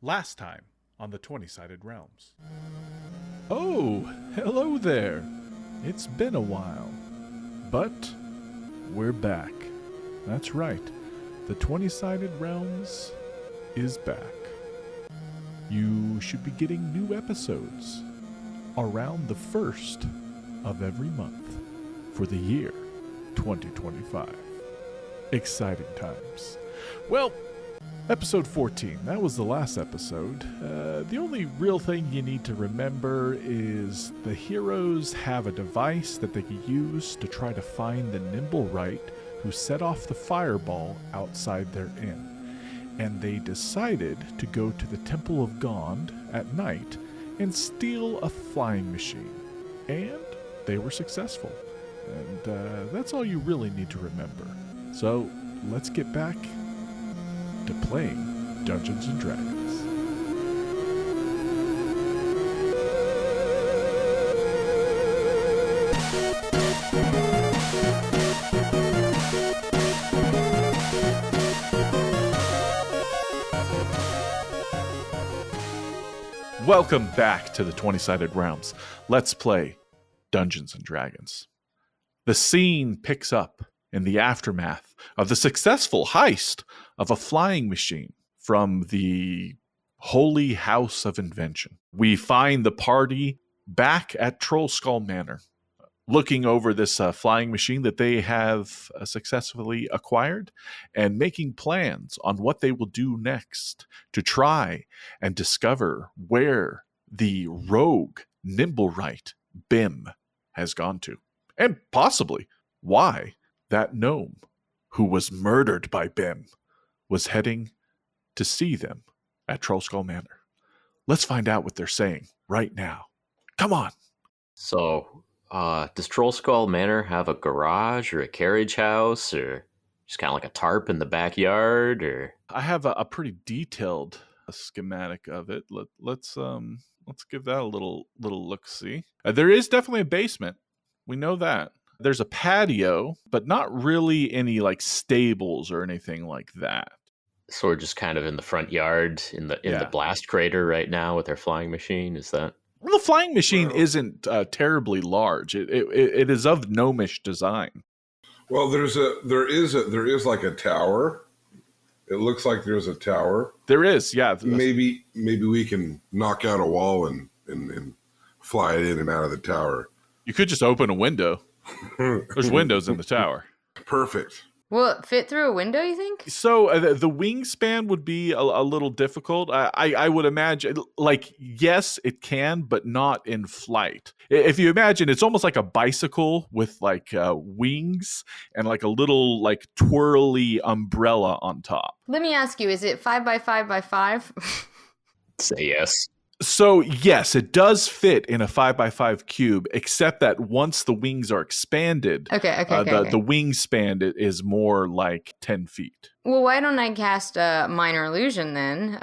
Last time on the 20-Sided Realms. Oh, hello there. It's been a while. But we're back. That's right. The 20-Sided Realms is back. You should be getting new episodes around the first of every month for the year 2025. Exciting times. Well, episode 14, that was the last episode. The only real thing you need to remember is the heroes have a device that they can use to try to find the Nimblewright who set off the fireball outside their inn. And they decided to go to the Temple of Gond at night and steal a flying machine. And they were successful. And that's all you really need to remember. So let's get back to playing Dungeons and Dragons. Welcome back to the 20-Sided Realms. Let's play Dungeons and Dragons. The scene picks up in the aftermath of the successful heist of a flying machine from the Holy House of Invention. We find the party back at Trollskull Manor, looking over this flying machine that they have successfully acquired and making plans on what they will do next to try and discover where the rogue Nimblewright Bim has gone to, and possibly why that gnome who was murdered by Bim was heading to see them at Trollskull Manor. Let's find out what they're saying right now. Come on. So, does Trollskull Manor have a garage or a carriage house or just kind of like a tarp in the backyard? Or I have a pretty detailed schematic of it. Let's give that a little look-see. There is definitely a basement. We know that. There's a patio, but not really any like stables or anything like that. So we're just kind of in the front yard in the blast crater right now with our flying machine. Is that? Well, the flying machine isn't terribly large. It is of gnomish design. Well, there is like a tower. It looks like there's a tower. There is, yeah. Maybe we can knock out a wall and fly it in and out of the tower. You could just open a window. There's windows in the tower. Perfect. Will it fit through a window, you think? So the wingspan would be a little difficult. I would imagine, like, yes, it can, but not in flight. If you imagine, it's almost like a bicycle with like wings and like a little like twirly umbrella on top. Let me ask you, is it 5 by 5 by 5? Say yes. So, yes, it does fit in a 5x5 cube, except that once the wings are expanded, Okay. The wingspan is more like 10 feet. Well, why don't I cast a minor illusion then,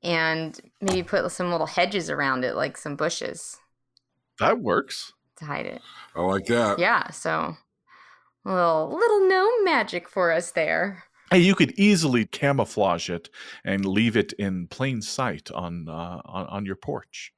and maybe put some little hedges around it, like some bushes. That works. To hide it. I like that. Yeah, so a little gnome magic for us there. Hey, you could easily camouflage it and leave it in plain sight on your porch.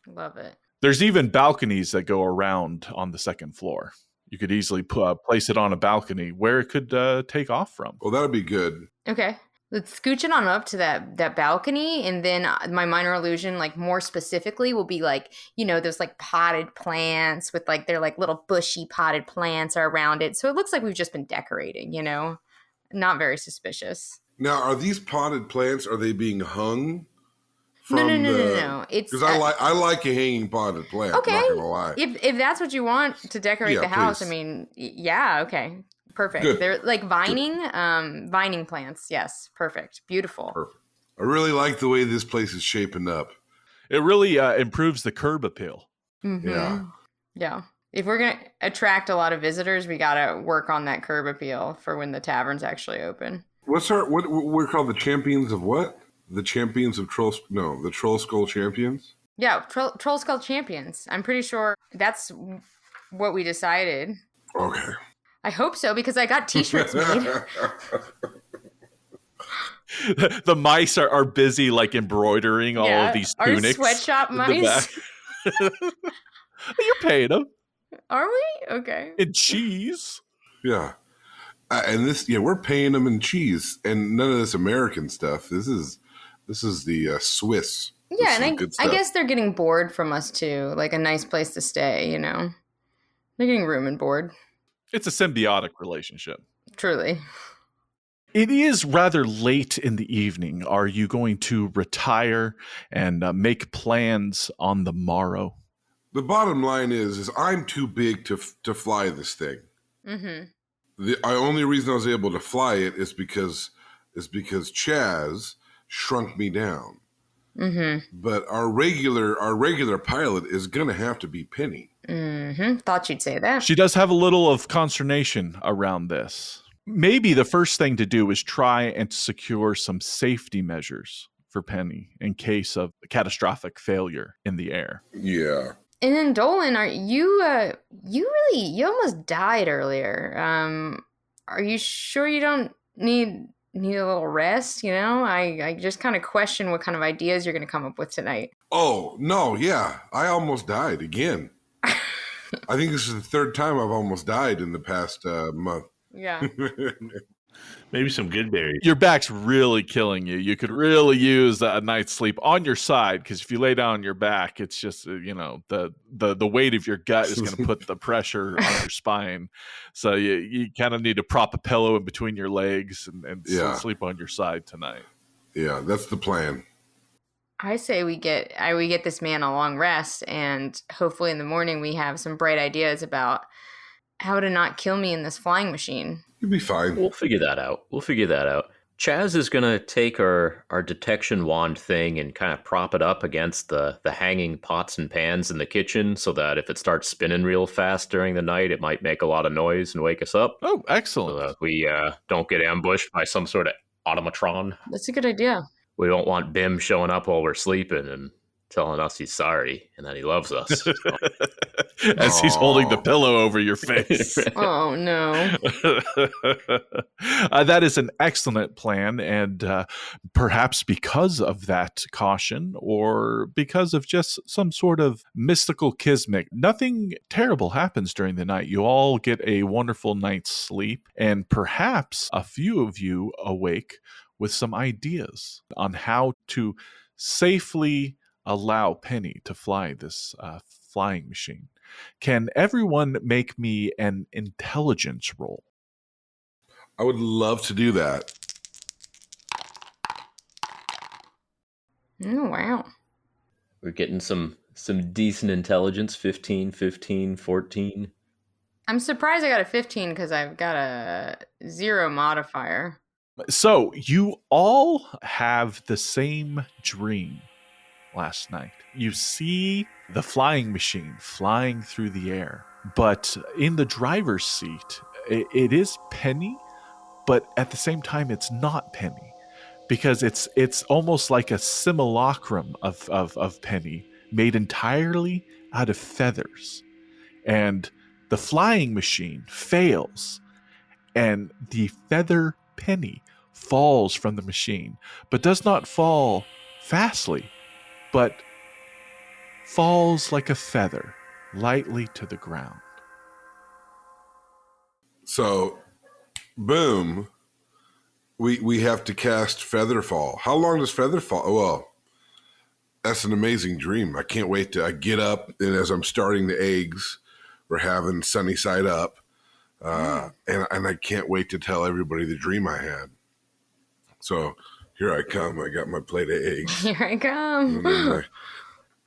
Love it. There's even balconies that go around on the second floor. You could easily place it on a balcony where it could take off from. Well, that'd be good. Okay. Let's scooch it on up to that balcony, and then my minor illusion, like more specifically, will be like, those like potted plants with like their like little bushy potted plants are around it. So it looks like we've just been decorating, Not very suspicious. Now, are these potted plants? Are they being hung? No. It's because I like a hanging potted plant. Okay, I'm not gonna lie. If that's what you want to decorate the house, please. I mean, yeah, okay, perfect. Good. They're like vining plants. Yes, perfect, beautiful. Perfect. I really like the way this place is shaping up. It really improves the curb appeal. Mm-hmm. Yeah. If we're going to attract a lot of visitors, we got to work on that curb appeal for when the tavern's actually open. What we're called the champions of what? The champions of the Trollskull champions? Yeah, Trollskull champions. I'm pretty sure that's what we decided. Okay. I hope so, because I got t-shirts made. The mice are busy like embroidering all of these our tunics. sweatshop in the mice. back. You're paying them Are we? Okay. in cheese. Yeah. And this, we're paying them in cheese and none of this American stuff. This is the Swiss. Yeah, This is and good I stuff. guess they're getting bored from us too. Like a nice place to stay, They're getting room and board. It's a symbiotic relationship. Truly. It is rather late in the evening. Are you going to retire and make plans on the morrow? The bottom line is I'm too big to fly this thing. Mm-hmm. The only reason I was able to fly it is because Chaz shrunk me down. Mm-hmm. But our regular pilot is gonna have to be Penny. Mm-hmm. Thought you'd say that. She does have a little of consternation around this. Maybe the first thing to do is try and secure some safety measures for Penny in case of catastrophic failure in the air. Yeah. And then Dolan, are you you almost died earlier. Are you sure you don't need a little rest? I just kind of question what kind of ideas you're going to come up with tonight. Oh no, yeah, I almost died again. I think this is the third time I've almost died in the past month. Yeah. Maybe some good berries. Your back's really killing you. You could really use a night's sleep on your side, because if you lay down on your back, it's just the weight of your gut is going to put the pressure on your spine. So you kind of need to prop a pillow in between your legs and sleep on your side tonight. Yeah, that's the plan. I say we get this man a long rest, and hopefully in the morning we have some bright ideas about how to not kill me in this flying machine. You'll be fine. We'll figure that out. Chaz is going to take our detection wand thing and kind of prop it up against the hanging pots and pans in the kitchen so that if it starts spinning real fast during the night, it might make a lot of noise and wake us up. Oh, excellent. So that we don't get ambushed by some sort of automatron. That's a good idea. We don't want Bim showing up while we're sleeping and telling us he's sorry and that he loves us. As he's holding the pillow over your face. Oh, no. That is an excellent plan. And perhaps because of that caution, or because of just some sort of mystical kismet, nothing terrible happens during the night. You all get a wonderful night's sleep. And perhaps a few of you awake with some ideas on how to safely allow Penny to fly this flying machine. Can everyone make me an intelligence roll? I would love to do that. Oh, wow. We're getting some decent intelligence. 15, 15, 14. I'm surprised I got a 15 because I've got a 0 modifier. So you all have the same dream last night. You see the flying machine flying through the air, but in the driver's seat, it is Penny, but at the same time, it's not Penny, because it's almost like a simulacrum of Penny made entirely out of feathers. And the flying machine fails, and the feather Penny falls from the machine, but does not fall fastly, but falls like a feather lightly to the ground. So, boom, we have to cast Featherfall. How long does Featherfall? Oh, well, that's an amazing dream. I can't wait to get up, and as I'm starting the eggs, we're having sunny side up, and I can't wait to tell everybody the dream I had. So here I come. I got my plate of eggs. Here I come.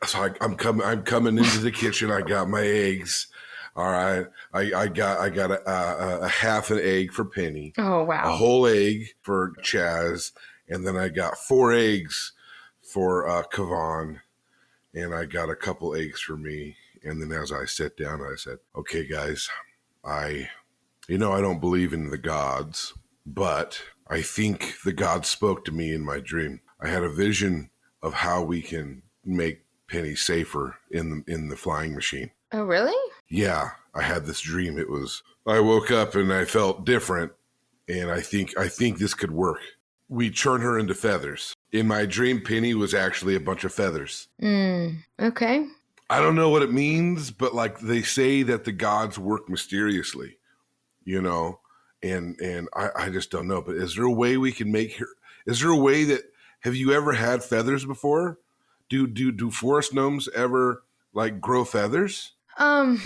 So I'm coming into the kitchen. I got my eggs. All right. I got a half an egg for Penny. Oh, wow. A whole egg for Chaz. And then I got 4 eggs for Kavan. And I got a couple eggs for me. And then as I sat down, I said, okay, guys, I don't believe in the gods, but I think the gods spoke to me in my dream. I had a vision of how we can make Penny safer in the flying machine. Oh, really? Yeah, I had this dream. I woke up and I felt different, and I think this could work. we turn her into feathers. In my dream, Penny was actually a bunch of feathers. Okay. I don't know what it means, but like they say that the gods work mysteriously, you know, and I just don't know. But is there a way we can make her? Is there a way that have you ever had feathers before? Do forest gnomes ever like grow feathers? Not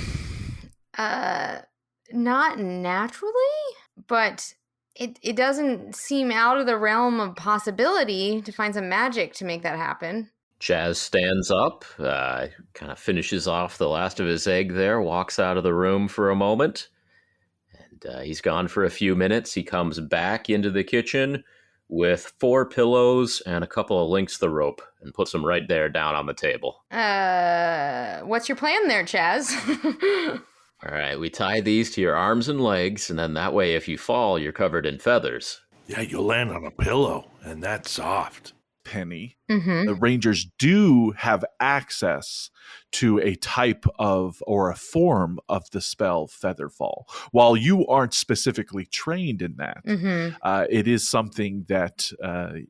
naturally, but it doesn't seem out of the realm of possibility to find some magic to make that happen. Chaz stands up, kind of finishes off the last of his egg there, walks out of the room for a moment, and he's gone for a few minutes. He comes back into the kitchen with 4 pillows and a couple of links to the rope and puts them right there down on the table. What's your plan there, Chaz? All right, we tie these to your arms and legs, and then that way if you fall, you're covered in feathers. Yeah, you'll land on a pillow, and that's soft. Penny, Mm-hmm. the Rangers do have access to a type of or a form of the spell Featherfall. While you aren't specifically trained in that, it is something that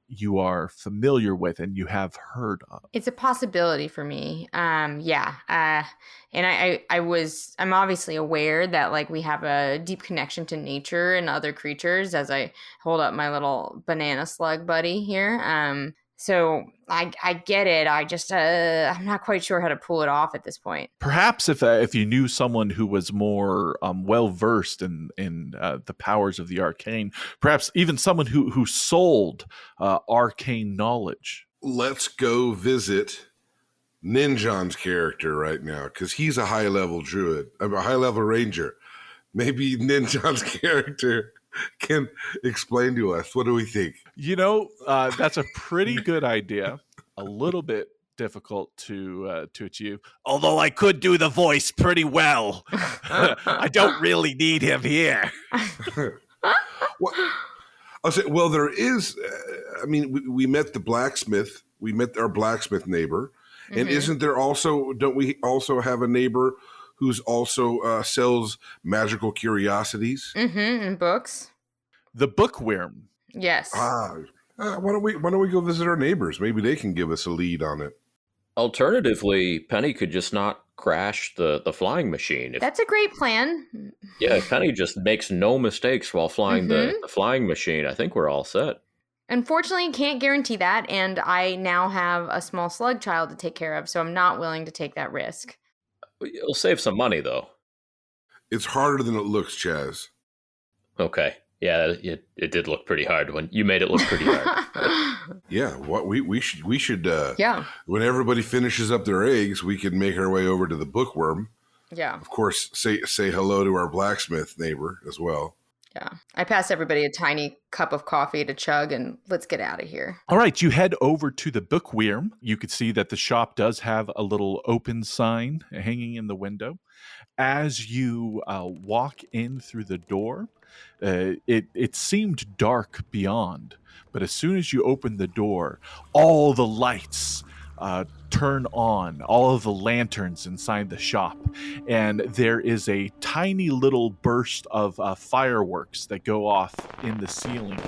you are familiar with and you have heard of. It's a possibility for me. Yeah. And I'm obviously aware that like we have a deep connection to nature and other creatures as I hold up my little banana slug buddy here. So I get it. I just I'm not quite sure how to pull it off at this point. Perhaps if you knew someone who was more well versed in the powers of the arcane, perhaps even someone who sold arcane knowledge. Let's go visit Ninjon's character right now because he's a high level druid. I'm a high level ranger. Maybe Ninjon's character can explain to us. What do we think? You know, that's a pretty good idea. A little bit difficult to achieve. Although I could do the voice pretty well. I don't really need him here. I'll say, well, there is. We met the blacksmith. We met our blacksmith neighbor, and isn't there also? Don't we also have a neighbor who's also sells magical curiosities? And books. The bookworm. Yes. Why don't we go visit our neighbors? Maybe they can give us a lead on it. Alternatively, Penny could just not crash the flying machine. That's a great plan. Yeah, if Penny just makes no mistakes while flying the flying machine, I think we're all set. Unfortunately, can't guarantee that, and I now have a small slug child to take care of, so I'm not willing to take that risk. You'll save some money, though. It's harder than it looks, Chaz. Okay. Yeah, it did look pretty hard when you made it look pretty hard. Yeah, what we should Yeah. When everybody finishes up their eggs, we can make our way over to the bookworm. Yeah. Of course, say hello to our blacksmith neighbor as well. Yeah. I pass everybody a tiny cup of coffee to chug and let's get out of here. All right, you head over to the bookworm. You could see that the shop does have a little open sign hanging in the window. As you walk in through the door, it seemed dark beyond, but as soon as you open the door, all the lights turn on, all of the lanterns inside the shop, and there is a tiny little burst of fireworks that go off in the ceiling,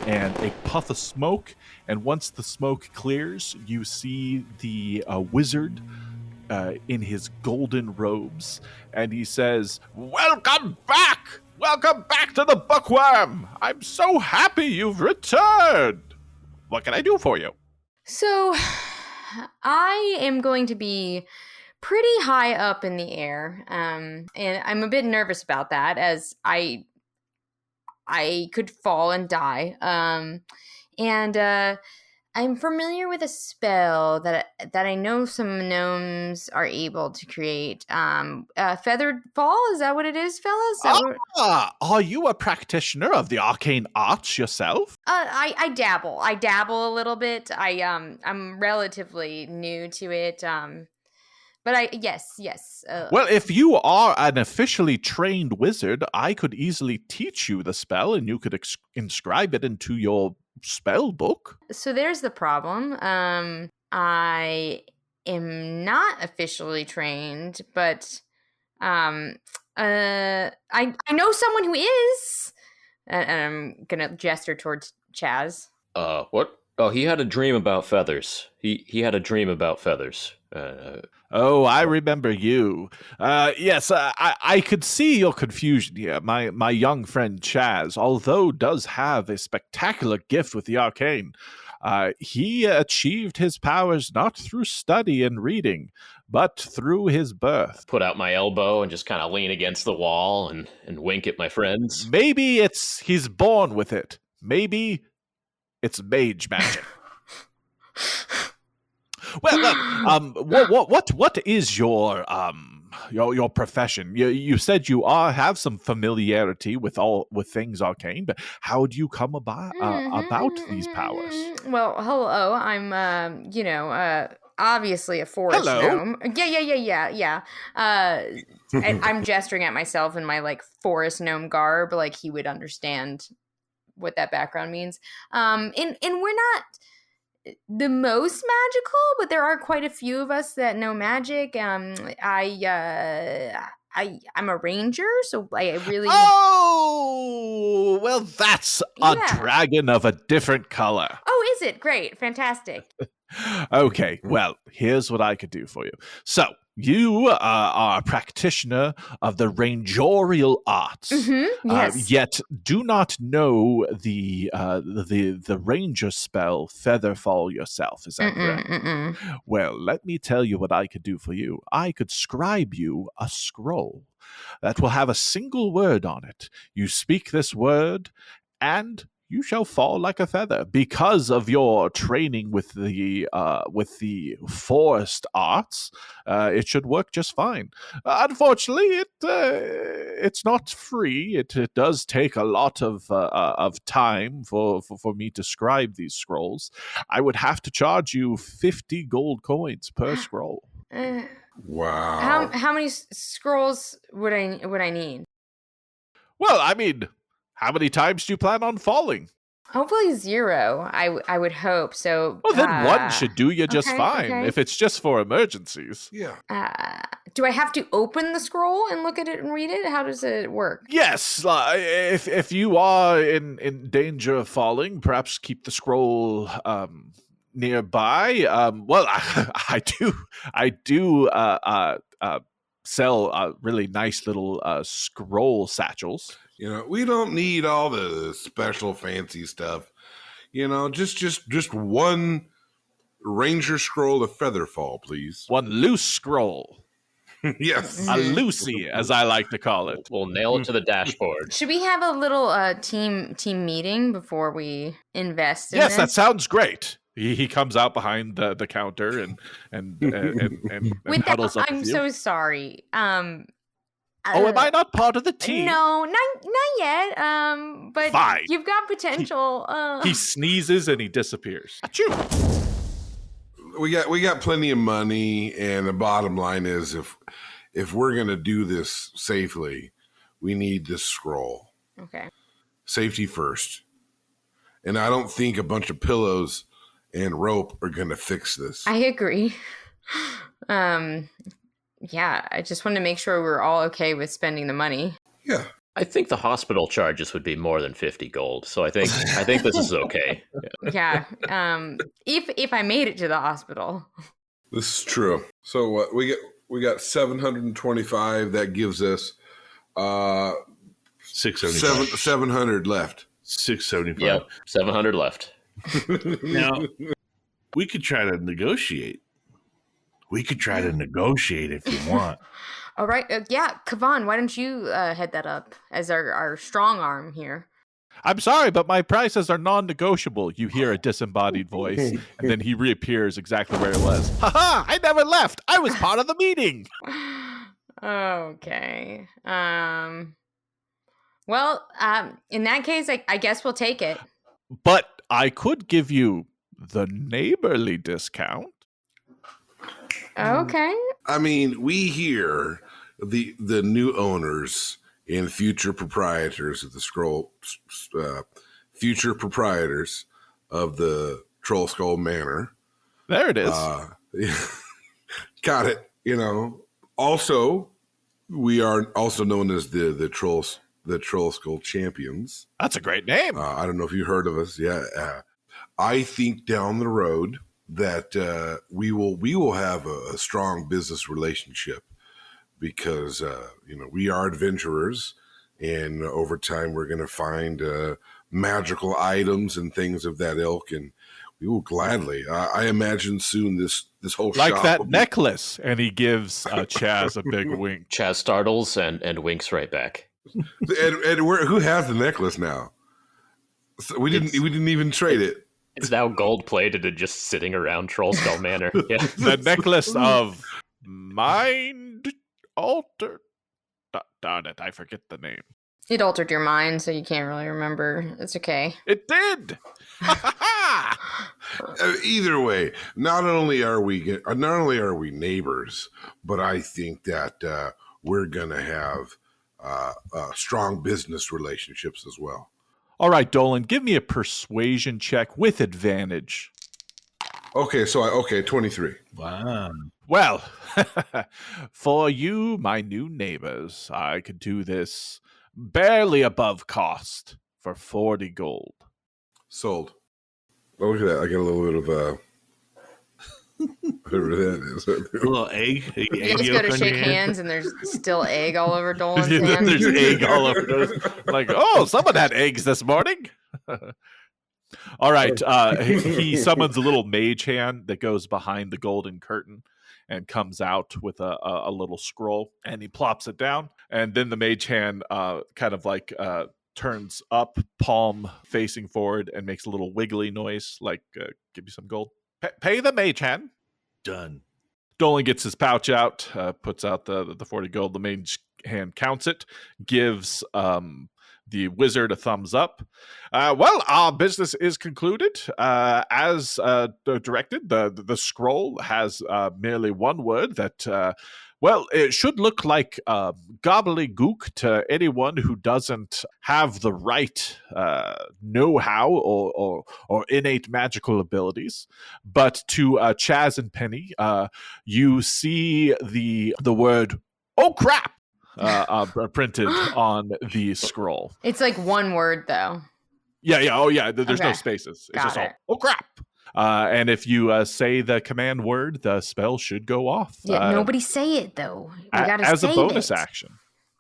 and a puff of smoke, and once the smoke clears, you see the wizard in his golden robes, and he says, "Welcome back! Welcome back to the bookworm! I'm so happy you've returned! What can I do for you?" So, I am going to be pretty high up in the air, and I'm a bit nervous about that, as I could fall and die. And I'm familiar with a spell that I know some gnomes are able to create. Feathered fall, is that what it is, fellas? Are you a practitioner of the arcane arts yourself? I dabble. I dabble a little bit. I'm relatively new to it. But yes. Well, if you are an officially trained wizard, I could easily teach you the spell, and you could inscribe it into your spell book. So there's the problem. I am not officially trained, but I know someone who is, and I'm gonna gesture towards Chaz. What? Oh, he had a dream about feathers. He had a dream about feathers. Oh, I remember you. Yes, I could see your confusion here. My young friend Chaz, although does have a spectacular gift with the arcane, he achieved his powers not through study and reading, but through his birth. Put out my elbow and just kind of lean against the wall and wink at my friends. Maybe he's born with it. Maybe it's mage magic. Well, what is your profession? You said you have some familiarity with things arcane, but how do you come about these powers? Well, hello. I'm obviously a forest gnome. Yeah. And I'm gesturing at myself in my like forest gnome garb, like he would understand what that background means. And we're not the most magical, but there are quite a few of us that know magic. I'm a ranger, so I really. Oh, well, that's a dragon of a different color. Oh, is it? Great, fantastic. Okay, well, here's what I could do for you. So, you are a practitioner of the rangorial arts, yes. Yet do not know the ranger spell Featherfall yourself. Is that correct? Well, let me tell you what I could do for you. I could scribe you a scroll that will have a single word on it. You speak this word, and you shall fall like a feather. Because of your training with the forest arts, it should work just fine. Unfortunately, it's not free. It does take a lot of time for me to scribe these scrolls. I would have to charge you 50 gold coins per scroll. Wow. How many scrolls would I need? Well, I mean, how many times do you plan on falling? Hopefully 0. I would hope. So well, then one should do you just fine. Okay. If it's just for emergencies. Yeah. Do I have to open the scroll and look at it and read it? How does it work? Yes. If you are in danger of falling, perhaps keep the scroll nearby. Well, I do sell really nice little scroll satchels. We don't need all the special fancy stuff. Just one ranger scroll of Featherfall, please. One loose scroll. Yes. A Lucy, as I like to call it. We'll nail it to the dashboard. Should we have a little team meeting before we invest in this? Yes, that sounds great. He comes out behind the counter and huddles up with you. I'm so sorry. Am I not part of the team? No, not yet. But fine. You've got potential. He sneezes and he disappears. Achoo. We got plenty of money, and the bottom line is, if we're gonna do this safely, we need this scroll. Okay. Safety first. And I don't think a bunch of pillows and rope are gonna fix this. I agree. Yeah, I just wanted to make sure we're all okay with spending the money. Yeah. I think the hospital charges would be more than 50 gold, so I think this is okay. Yeah. If I made it to the hospital. This is true. So what we got 725. That gives us 675. 700 left. 675. Yep, 700 left. Now we could try to negotiate. If you want. All right. Yeah, Kavan, why don't you head that up as our strong arm here? I'm sorry, but my prices are non-negotiable. You hear a disembodied voice, and then he reappears exactly where it was. Ha-ha! I never left. I was part of the meeting. Okay. Well, in that case, I guess we'll take it. But I could give you the neighborly discount. Okay. I mean, we hear the new owners and future proprietors of the scroll, future proprietors of the Troll Skull Manor. There it is. Got it. Also, we are also known as the Troll Skull Champions. That's a great name. I don't know if you heard of us. Yeah. I think down the road that we will have a strong business relationship because we are adventurers, and over time we're going to find magical items and things of that ilk, and we will gladly. I imagine soon this whole Like shop that will be- necklace. And he gives Chaz a big wink. Chaz startles and winks right back. And who has the necklace now? So we didn't even trade it. It's now gold plated and just sitting around Trollskull Manor. Yeah. The necklace of mind altered. Darn it, I forget the name. It altered your mind, so you can't really remember. It's okay. It did. Either way, not only are we neighbors, but I think that we're gonna have strong business relationships as well. All right, Dolan, give me a persuasion check with advantage. Okay, 23. Wow. Well, for you, my new neighbors, I could do this barely above cost for 40 gold. Sold. Oh, look at that! I got a little bit of whatever that is. A little egg. You guys go to shake hands, and there's still egg all over Dolan's Yeah, hand. there's egg all over those. Like, oh, someone had eggs this morning. All right. He summons a little mage hand that goes behind the golden curtain and comes out with a little scroll, and he plops it down. And then the mage hand kind of like turns up, palm facing forward, and makes a little wiggly noise, like, give me some gold. Pay the mage hand. Done. Dolan gets his pouch out, puts out the 40 gold. The mage hand counts it, gives the wizard a thumbs up. Well, our business is concluded. As directed, the scroll has merely one word that, it should look like gobbledygook to anyone who doesn't have the right know-how or innate magical abilities. But to Chaz and Penny, you see the word, "Oh crap!" Printed on the scroll. It's like one word, though. Yeah. There's no Okay. spaces. It's Got just all, it. "Oh crap!" And if you say the command word, the spell should go off. Yeah, nobody say it, though. We gotta as a save bonus it. action.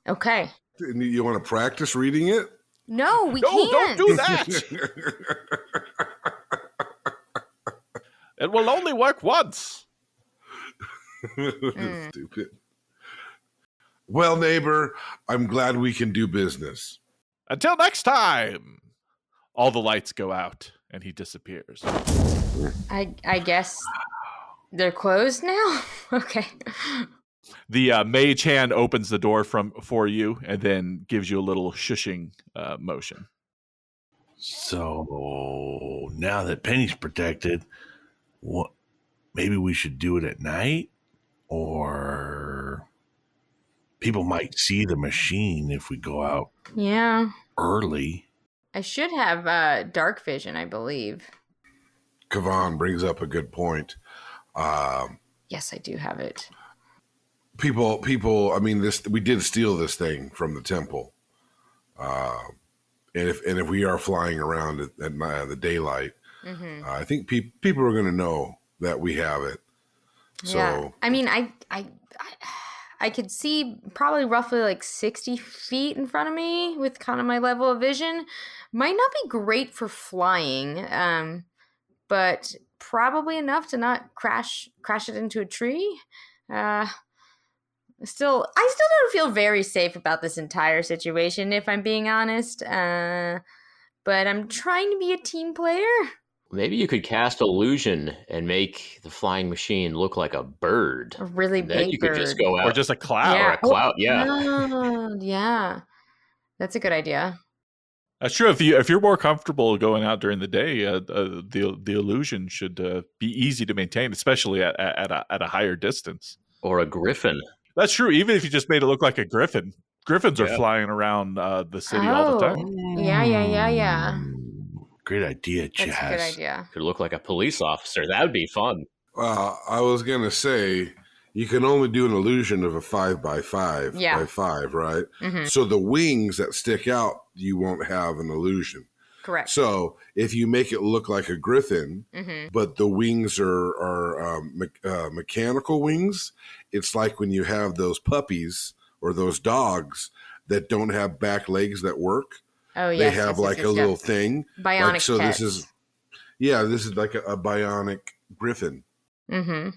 Okay. You want to practice reading it? No, we No, can't. don't do that. It will only work once. Stupid. Well, neighbor, I'm glad we can do business. Until next time. All the lights go out, and he disappears. I guess they're closed now? Okay. The mage hand opens the door for you, and then gives you a little shushing motion. So now that Penny's protected, what? Maybe we should do it at night, or people might see the machine if we go out Yeah. early. I should have dark vision, I believe. Kavan brings up a good point. Yes, I do have it. People. I mean, we did steal this thing from the temple, and if we are flying around at the daylight, I think people are going to know that we have it. So, yeah. I mean, I could see probably roughly like 60 feet in front of me with kind of my level of vision. Might not be great for flying, but probably enough to not crash it into a tree. I still don't feel very safe about this entire situation, if I'm being honest. But I'm trying to be a team player. Maybe you could cast illusion and make the flying machine look like a bird. A really And then big you could bird. just go out. Or just a cloud. Or a cloud, yeah. Oh, yeah. That's a good idea. That's true. If you're more comfortable going out during the day, the illusion should be easy to maintain, especially at a higher distance. Or a griffin. That's true. Even if you just made it look like a griffin, griffins are Yeah. flying around the city all the time. Yeah. Great idea, Chaz. That's a good idea. Could look like a police officer. That would be fun. I was gonna say you can only do an illusion of a 5x5 Yeah. by 5, right? Mhm. So the wings that stick out, you won't have an illusion. Correct. So if you make it look like a griffin, but the wings are mechanical wings, it's like when you have those puppies or those dogs that don't have back legs that work. Oh, They yes. have like a little thing. Bionic like, so pets. this is like a bionic griffin. Mm-hmm.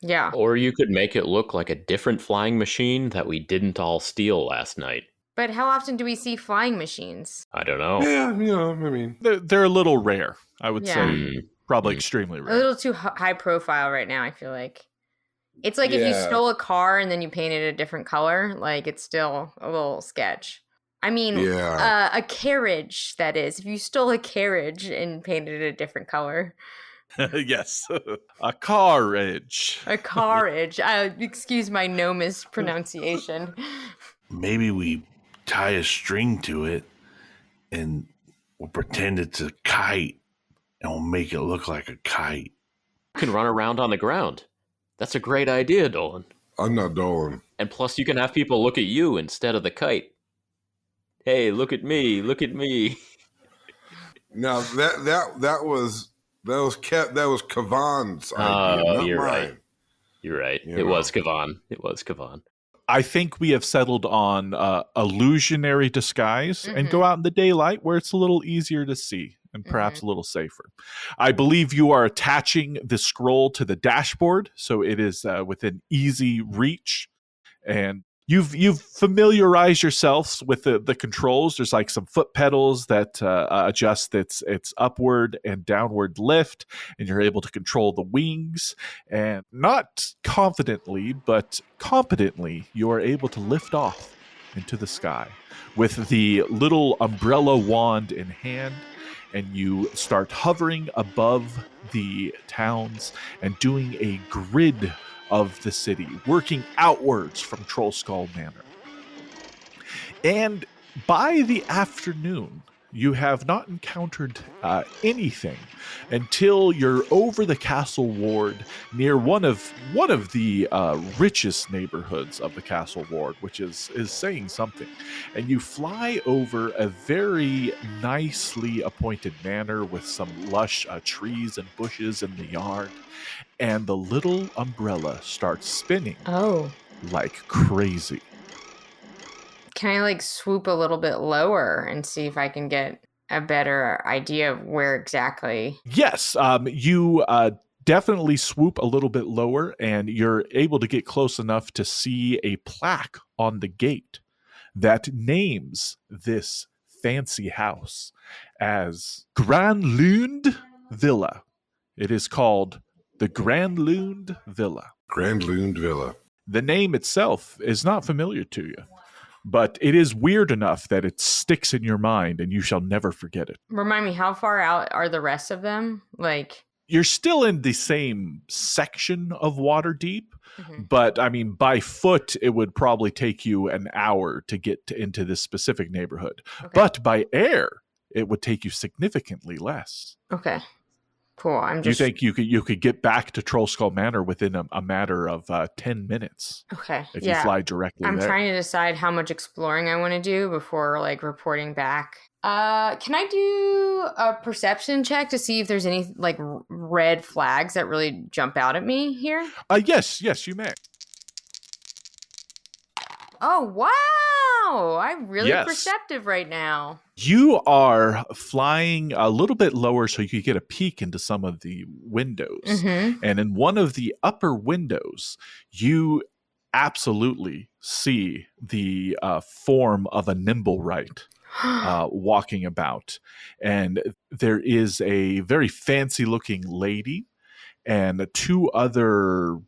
Yeah. Or you could make it look like a different flying machine that we didn't all steal last night. But how often do we see flying machines? I don't know. Yeah, I mean, They're a little rare, I would Yeah. say. Probably extremely A rare. little too high profile right now, I feel like. It's like if you stole a car and then you painted it a different color, like it's still a little sketch. I mean, a carriage, that is. If you stole a carriage and painted it a different color. Yes. A carriage. A carriage. Excuse my no mispronunciation. Maybe we tie a string to it and we'll pretend it's a kite and we'll make it look like a kite. You can run around on the ground. That's a great idea, Dolan. I'm not Dolan. And plus, you can have people look at you instead of the kite. Hey, look at me! Look at me! Now that was Kavan's idea, not you're mine. right. You're right. It was Kavan. I think we have settled on illusionary disguise and go out in the daylight where it's a little easier to see and perhaps a little safer. I believe you are attaching the scroll to the dashboard, so it is within easy reach. And you've familiarized yourselves with the controls. There's like some foot pedals that adjust its upward and downward lift, and you're able to control the wings. And not confidently, but competently, you are able to lift off into the sky with the little umbrella wand in hand. And you start hovering above the towns and doing a grid of the city, working outwards from Trollskull Manor. And by the afternoon, you have not encountered anything until you're over the castle ward near one of the richest neighborhoods of the castle ward, which is saying something. And you fly over a very nicely appointed manor with some lush trees and bushes in the yard. And the little umbrella starts spinning like crazy. Can I swoop a little bit lower and see if I can get a better idea of where exactly? Yes, you definitely swoop a little bit lower, and you're able to get close enough to see a plaque on the gate that names this fancy house as Grand Lund Villa. It is called the Grand Lund Villa. Grand Lund Villa. The name itself is not familiar to you, but it is weird enough that it sticks in your mind and you shall never forget it. Remind me, how far out are the rest of them? You're still in the same section of Waterdeep, but I mean, by foot, it would probably take you an hour to get into this specific neighborhood. Okay. But by air, it would take you significantly less. Okay. Cool. You think you could get back to Trollskull Manor within a matter of 10 minutes? Okay. If you fly directly there. I'm trying to decide how much exploring I want to do before reporting back. Can I do a perception check to see if there's any red flags that really jump out at me here? Yes, you may. Oh, wow. I'm really perceptive right now. You are flying a little bit lower so you could get a peek into some of the windows. And in one of the upper windows, you absolutely see the form of a Nimblewright walking about. And there is a very fancy looking lady and two other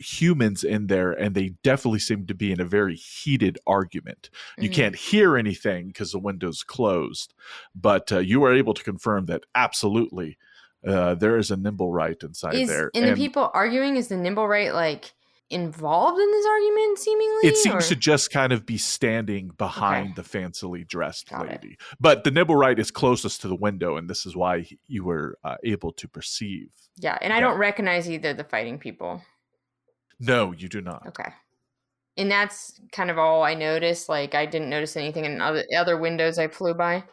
humans in there, and they definitely seem to be in a very heated argument. You can't hear anything because the window's closed, but you are able to confirm that absolutely there is a Nimblewright inside there. And the people arguing, is the Nimblewright involved in this argument seemingly? It seems to just kind of be standing behind the fancily dressed lady. But the Nimblewright is closest to the window, and this is why you were able to perceive. Yeah, and I don't recognize either the fighting people. No, you do not. Okay. And that's kind of all I noticed. I didn't notice anything in other windows I flew by.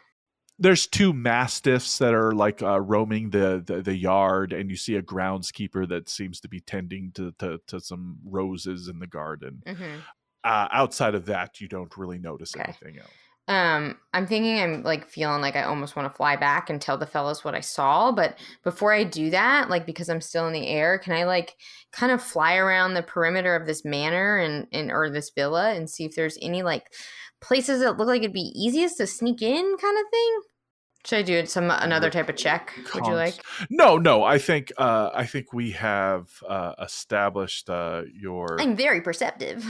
There's 2 mastiffs that are like roaming the yard, and you see a groundskeeper that seems to be tending to some roses in the garden. Mm-hmm. Outside of that, you don't really notice Okay. anything else. I'm thinking I'm like feeling like I almost want to fly back and tell the fellows what I saw, but before I do that, like because I'm still in the air, can I like kind of fly around the perimeter of this manor and or this villa and see if there's any like places that look like it'd be easiest to sneak in kind of thing? Should I do another type of check? Would you like? No. I think we have established your. I'm very perceptive.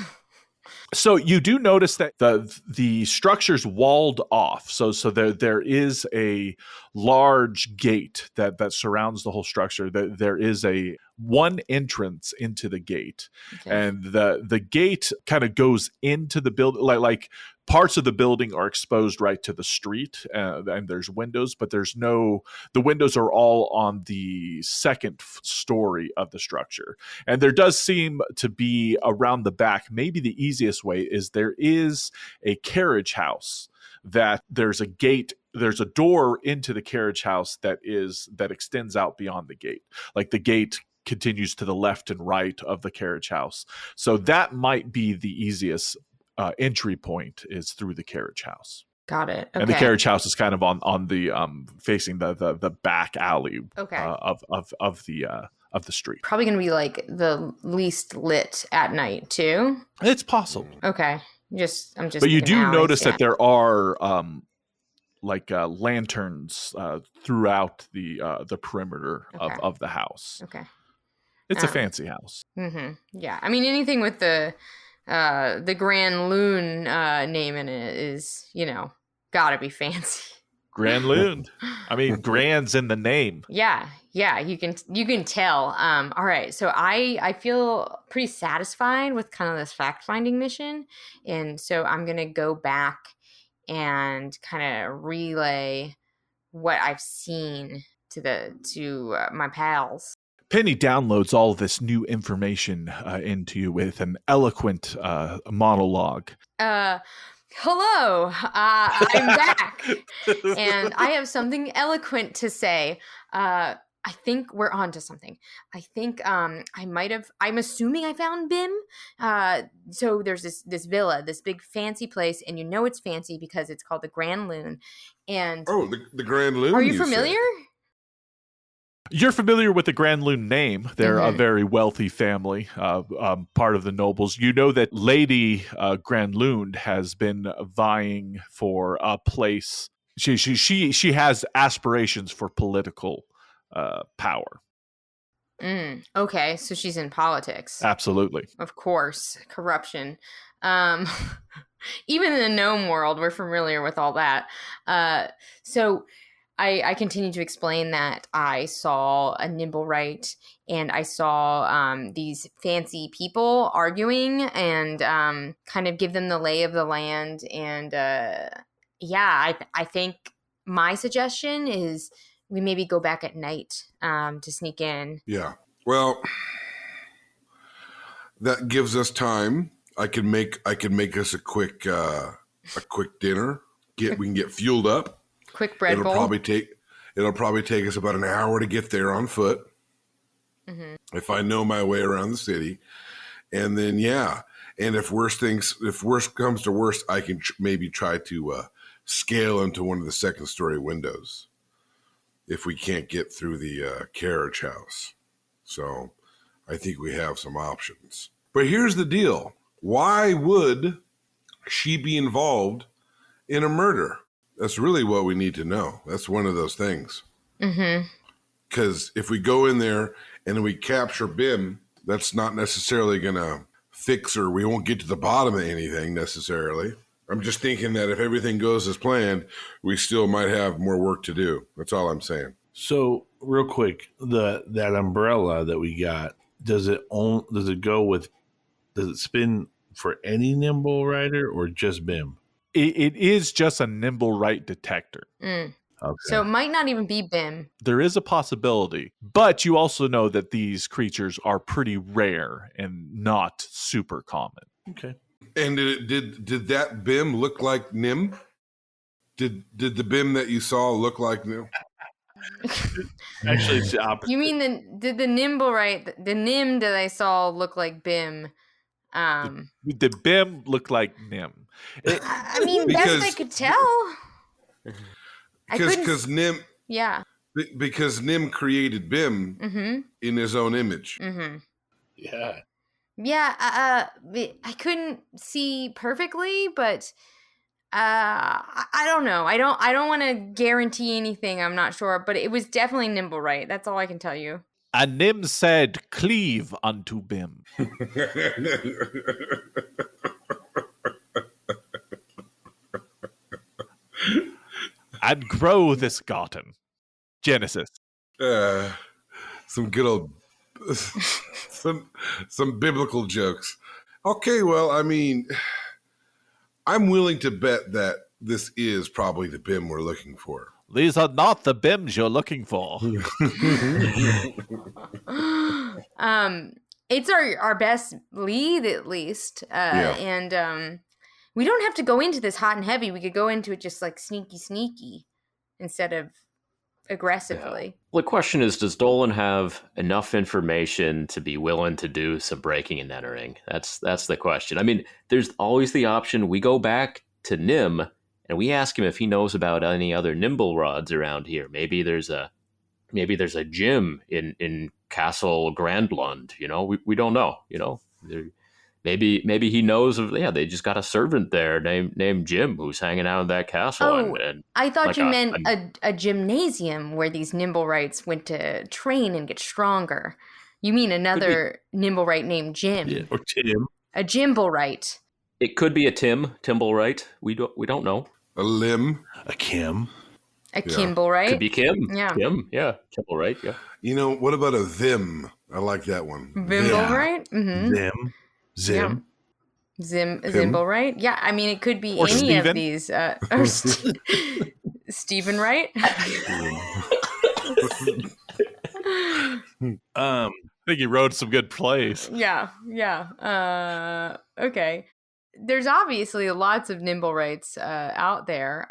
So you do notice that the structure's walled off. So there is a large gate that surrounds the whole structure. There is a one entrance into the gate, Okay. and the gate kind of goes into the building. Like parts of the building are exposed right to the street, and there's windows, but the windows are all on the second story of the structure. And there does seem to be around the back, maybe the easiest way is there is a carriage house that there's a door into the carriage house that extends out beyond the gate. Like the gate continues to the left and right of the carriage house. So that might be the easiest entry point is through the carriage house. Got it. Okay. And the carriage house is kind of on the facing the back alley of the street. Probably going to be like the least lit at night too. It's possible. Okay. I'm just. But you thinking do alleys, notice yeah. that there are lanterns throughout the perimeter Okay. of the house. Okay. It's a fancy house. Mm-hmm. Yeah. I mean, anything with the Grand Loon name in it is, gotta be fancy. Grand Loon. I mean, Grand's in the name. Yeah, you can tell. All right, so I feel pretty satisfied with kind of this fact finding mission, and so I'm gonna go back and kind of relay what I've seen to my pals. Penny downloads all this new information into you with an eloquent monologue. Hello, I'm back, and I have something eloquent to say. I think we're on to something. I think I'm assuming I found Bim. So there's this villa, this big fancy place, and it's fancy because it's called the Grand Loon. And the Grand Loon. Are you familiar? Said. You're familiar with the Grand Loon name. They're a very wealthy family, part of the nobles. You know that Lady Grand Loon has been vying for a place. She has aspirations for political power. Okay, so she's in politics. Absolutely. Of course, corruption. Even in the gnome world, we're familiar with all that. So I continue to explain that I saw a Nimblewright and I saw these fancy people arguing and kind of give them the lay of the land. And I think my suggestion is we maybe go back at night to sneak in. Yeah. Well, that gives us time. I can make us a quick dinner. We can get fueled up. Quick bread bowl. It'll probably take us about an hour to get there on foot. Mm-hmm. If I know my way around the city. And then, and if worst comes to worst, I can maybe try to scale into one of the second story windows if we can't get through the carriage house. So I think we have some options. But here's the deal. Why would she be involved in a murder? That's really what we need to know. That's one of those things. Mm-hmm. Because if we go in there and we capture Bim, that's not necessarily going to fix her. We won't get to the bottom of anything necessarily. I'm just thinking that if everything goes as planned, we still might have more work to do. That's all I'm saying. So real quick, that umbrella that we got, does it spin for any nimble rider or just Bim? It is just a Nimblewright detector. Okay. So it might not even be Bim. There is a possibility, but you also know that these creatures are pretty rare and not super common. Okay. And did that Bim look like Nim? Did the BIM that you saw look like Nim? Actually, it's the opposite. You mean did the Nimblewright, the Nim that I saw look like Bim? The BIM looked like Nim. I mean, Because- best I could tell. Because Nim Yeah. because Nim created BIM Mm-hmm. in his own image. Mm-hmm. Yeah. Yeah. I couldn't see perfectly, but I don't know. I don't want to guarantee anything. I'm not sure, but it was definitely Nimblewright. That's all I can tell you. And Nim said, "Cleave unto BIM." And grow this garden. Genesis. Some good old some biblical jokes. Okay, well, I mean, I'm willing to bet that this is probably the BIM we're looking for. These are not the BIMs you're looking for. It's our best lead at least. And we don't have to go into this hot and heavy. We could go into it just like sneaky instead of aggressively. Well, the question is, does Dolan have enough information to be willing to do some breaking and entering? That's the question. I mean, there's always the option we go back to Nim and we ask him if he knows about any other nimble rods around here. Maybe there's a gym in Castle Grandlund. You know, we don't know. You know, maybe he knows of. Yeah, they just got a servant there named Jim who's hanging out in that castle. Oh, and I thought like you meant a gymnasium where these Nimblewrights went to train and get stronger. You mean another Nimblewright named Jim? Yeah. Or Tim. A Jimblewright. it could be a Timblewright. We don't know. A limb. A Kim. A Kimblewright. Could be Kim. Yeah. Kim. Yeah. Timblewright. Yeah. You know, what about a them? I like that one. Vimblewright? Mm-hmm. Them. Zim. Zimblewright? Yeah, I mean, it could be Or any Steven. of these. Or Stephen Wright? I think he wrote some good plays. Yeah. Okay. There's obviously lots of Nimblewrights out there.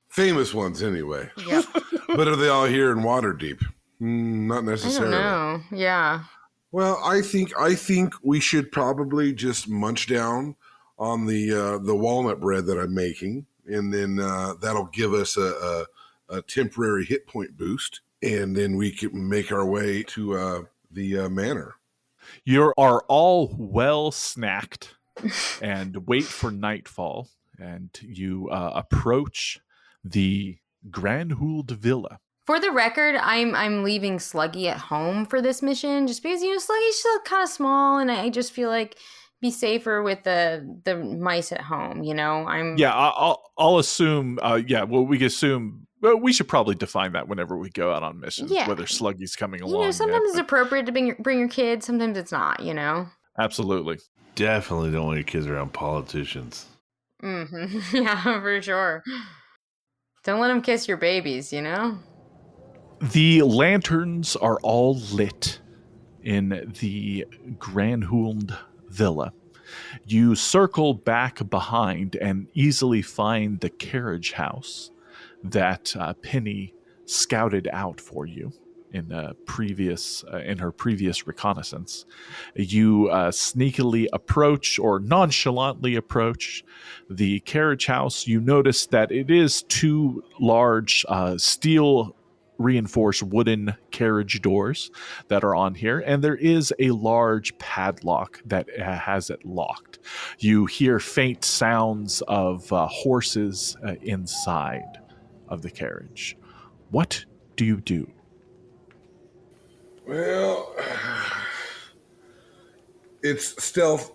Famous ones, anyway. Yeah. But are they all here in Waterdeep? Not I don't necessarily. know. Yeah. Well, I think we should probably just munch down on the walnut bread that I'm making, and then that'll give us a temporary hit point boost, and then we can make our way to the manor. You are all well snacked and wait for nightfall, and you approach the Granhuld Villa. For the record, I'm leaving Sluggy at home for this mission, just because Sluggy's still kind of small, and I just feel like be safer with the mice at home. I'll assume. We can assume. But we should probably define that whenever we go out on missions. Yeah. Whether Sluggy's coming along. Sometimes it's appropriate to bring your kids. Sometimes it's not. Absolutely. Definitely don't want your kids around politicians. Mm-hmm. Yeah, for sure. Don't let them kiss your babies. The lanterns are all lit in the Granhuld Villa. You circle back behind and easily find the carriage house that Penny scouted out for you in her previous reconnaissance. You sneakily approach, or nonchalantly approach, the carriage house. You notice that it is two large steel reinforced wooden carriage doors that are on here, and there is a large padlock that has it locked. You hear faint sounds of horses inside of the carriage. What do you do? Well, it's stealth,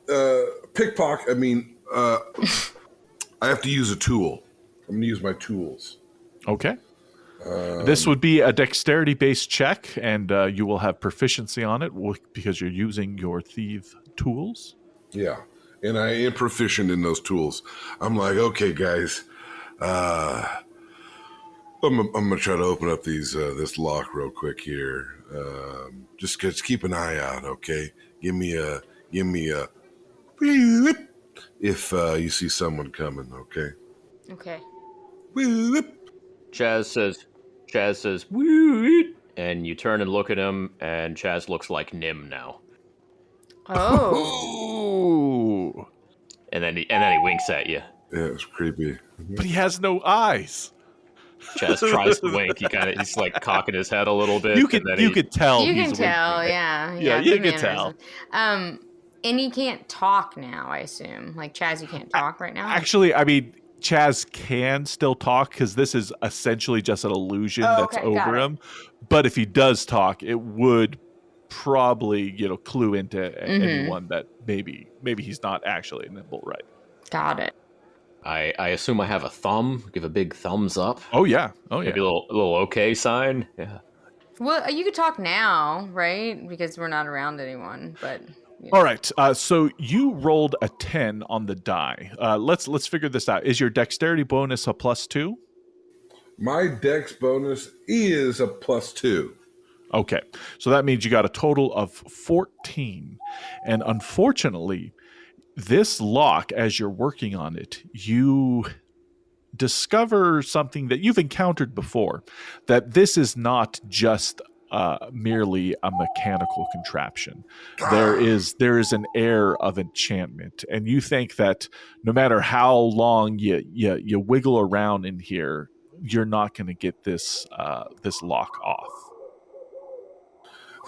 pickpocket. I mean, I have to use a tool. I'm going to use my tools. Okay. This would be a dexterity-based check, and you will have proficiency on it because you're using your thief tools. Yeah, and I am proficient in those tools. I'm like, okay, guys, I'm gonna try to open up this lock real quick here. Just keep an eye out, okay? Give me a if you see someone coming, okay? Okay. Chaz says, "Woo!" And you turn and look at him, and Chaz looks like Nim now. Oh. Ooh. And then he winks at you. Yeah, it's creepy. But he has no eyes. Chaz tries to wink. He's like cocking his head a little bit. You could tell You he's can tell, winking. yeah. Yeah, you can tell. And he can't talk now, I assume. Like, Chaz, you can't talk right now? Actually, I mean, Chaz can still talk because this is essentially just an illusion that's over him. But if he does talk, it would probably, clue into anyone that maybe he's not actually a Nimblewright. Got it. I assume I have a thumb. Give a big thumbs up. Oh yeah. Maybe a little okay sign. Yeah. Well, you could talk now, right? Because we're not around anyone, but... All right. So you rolled a 10 on the die. Let's figure this out. Is your dexterity bonus a +2? My dex bonus is a +2. Okay. So that means you got a total of 14. And unfortunately, this lock, as you're working on it, you discover something that you've encountered before, that this is not just merely a mechanical contraption. There is an air of enchantment, and you think that no matter how long you wiggle around in here, you're not going to get this lock off.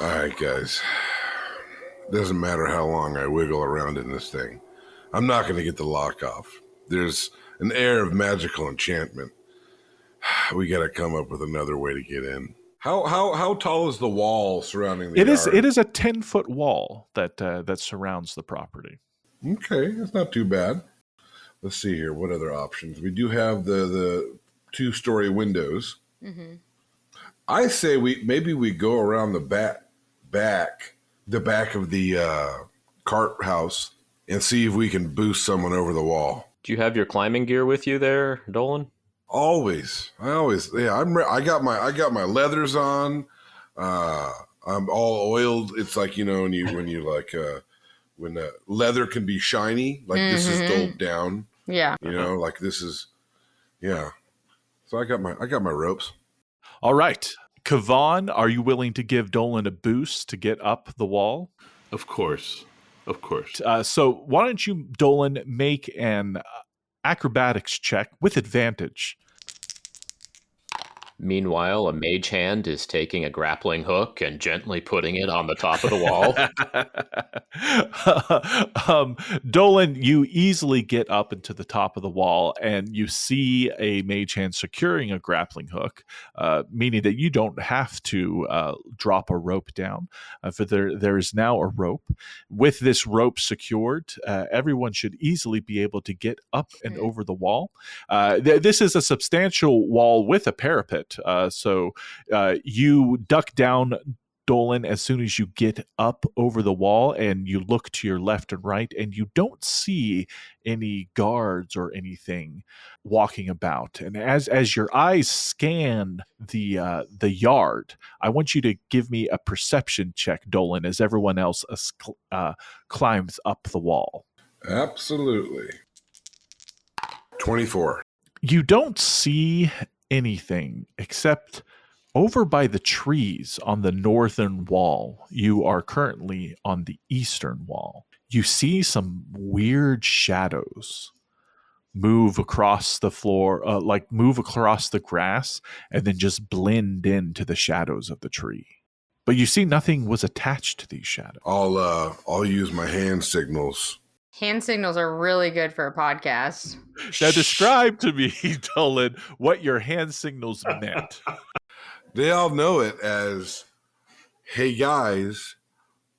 All right, guys. Doesn't matter how long I wiggle around in this thing. I'm not going to get the lock off. There's an air of magical enchantment. We got to come up with another way to get in. How tall is the wall surrounding the yard? It is a 10-foot wall that surrounds the property. Okay, that's not too bad. Let's see here. What other options? We do have the 2-story windows. Mm-hmm. I say we go around the back of the cart house and see if we can boost someone over the wall. Do you have your climbing gear with you there, Dolan? Always. Yeah. I got my leathers on. I'm all oiled. It's like, when you like when leather can be shiny, like this is dulled down. Yeah. Like this is, yeah. So I got my ropes. All right. Kavan, are you willing to give Dolan a boost to get up the wall? Of course. So why don't you, Dolan, make an acrobatics check with advantage. Meanwhile, a mage hand is taking a grappling hook and gently putting it on the top of the wall. Dolan, you easily get up into the top of the wall and you see a mage hand securing a grappling hook, meaning that you don't have to drop a rope down. For there is now a rope. With this rope secured, everyone should easily be able to get up and over the wall. This is a substantial wall with a parapet. So you duck down, Dolan, as soon as you get up over the wall, and you look to your left and right, and you don't see any guards or anything walking about. And as your eyes scan the yard, I want you to give me a perception check, Dolan, as everyone else climbs up the wall. Absolutely. 24. You don't see anything except over by the trees on the northern wall. You are currently on the eastern wall. You see some weird shadows move across the floor, move across the grass, and then just blend into the shadows of the tree. But you see nothing was attached to these shadows. I'll use my hand signals. Hand signals are really good for a podcast. Now describe to me, Dolan, what your hand signals meant. They all know it as, hey guys,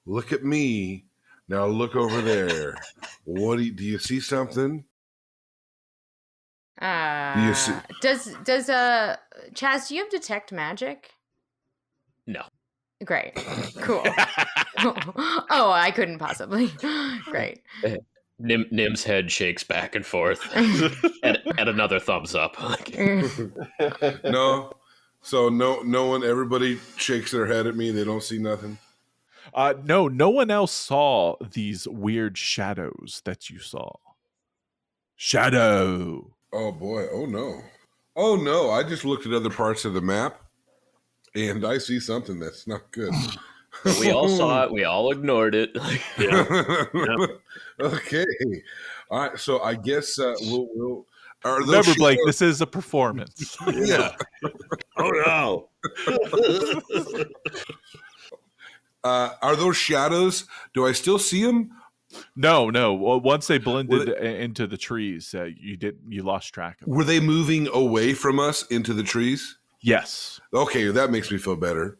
look at me. Now look over there. What do you see something? Do you see? Does Chaz, do you have detect magic? No. Great. Cool. Oh, I couldn't possibly. Great. Nim's head shakes back and forth at another thumbs up. No. So no one, everybody shakes their head at me. They don't see nothing. No one else saw these weird shadows that you saw. Shadow. Oh boy. Oh no. Oh no, I just looked at other parts of the map, and I see something that's not good. We all saw it. We all ignored it. Okay. All right. So I guess we'll. Are those Remember, Blake, shadows- this is a performance. Yeah. Oh no. Are those shadows? Do I still see them? No. Well, once they blended Were into the trees, you lost track of them. Were they moving away from us into the trees? Yes. Okay, that makes me feel better.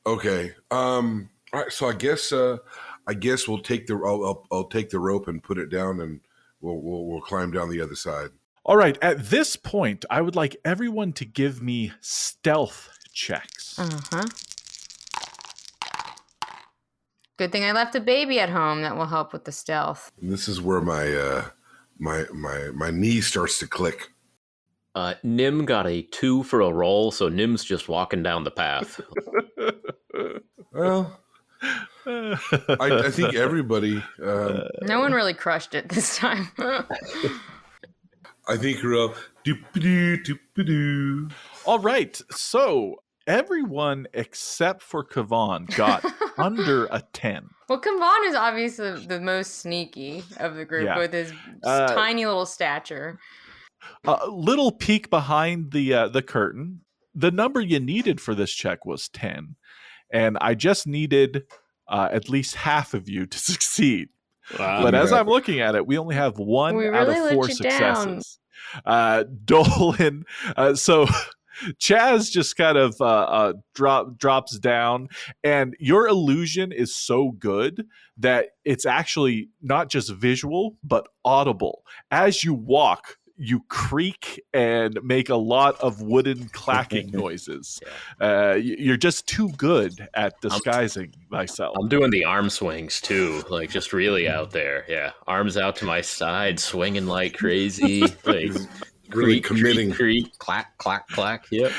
Okay. All right. So I guess we'll take the. I'll take the rope and put it down, and we'll climb down the other side. All right. At this point, I would like everyone to give me stealth checks. Uh-huh. Good thing I left a baby at home. That will help with the stealth. And this is where my knee starts to click. Nim got a 2 for a roll, so Nim's just walking down the path. Well, I think everybody. No one really crushed it this time. I think we're all doop-a-doo, doop-a-doo. All right. So everyone except for Kavan got under a 10. Well, Kamban is obviously the most sneaky of the group Yeah. with his tiny little stature. A little peek behind the curtain. The number you needed for this check was 10. And I just needed at least half of you to succeed. Wow. But as I'm looking at it, we only have one We out really of let 4 you down. successes. Dolan, so Chaz just kind of drops down, and your illusion is so good that it's actually not just visual, but audible. As you walk, you creak and make a lot of wooden clacking noises. You're just too good at disguising myself. I'm doing the arm swings too, like just really out there. Yeah, arms out to my side, swinging like crazy. Like, Really creak, committing. creak, clack, clack, clack. Yep.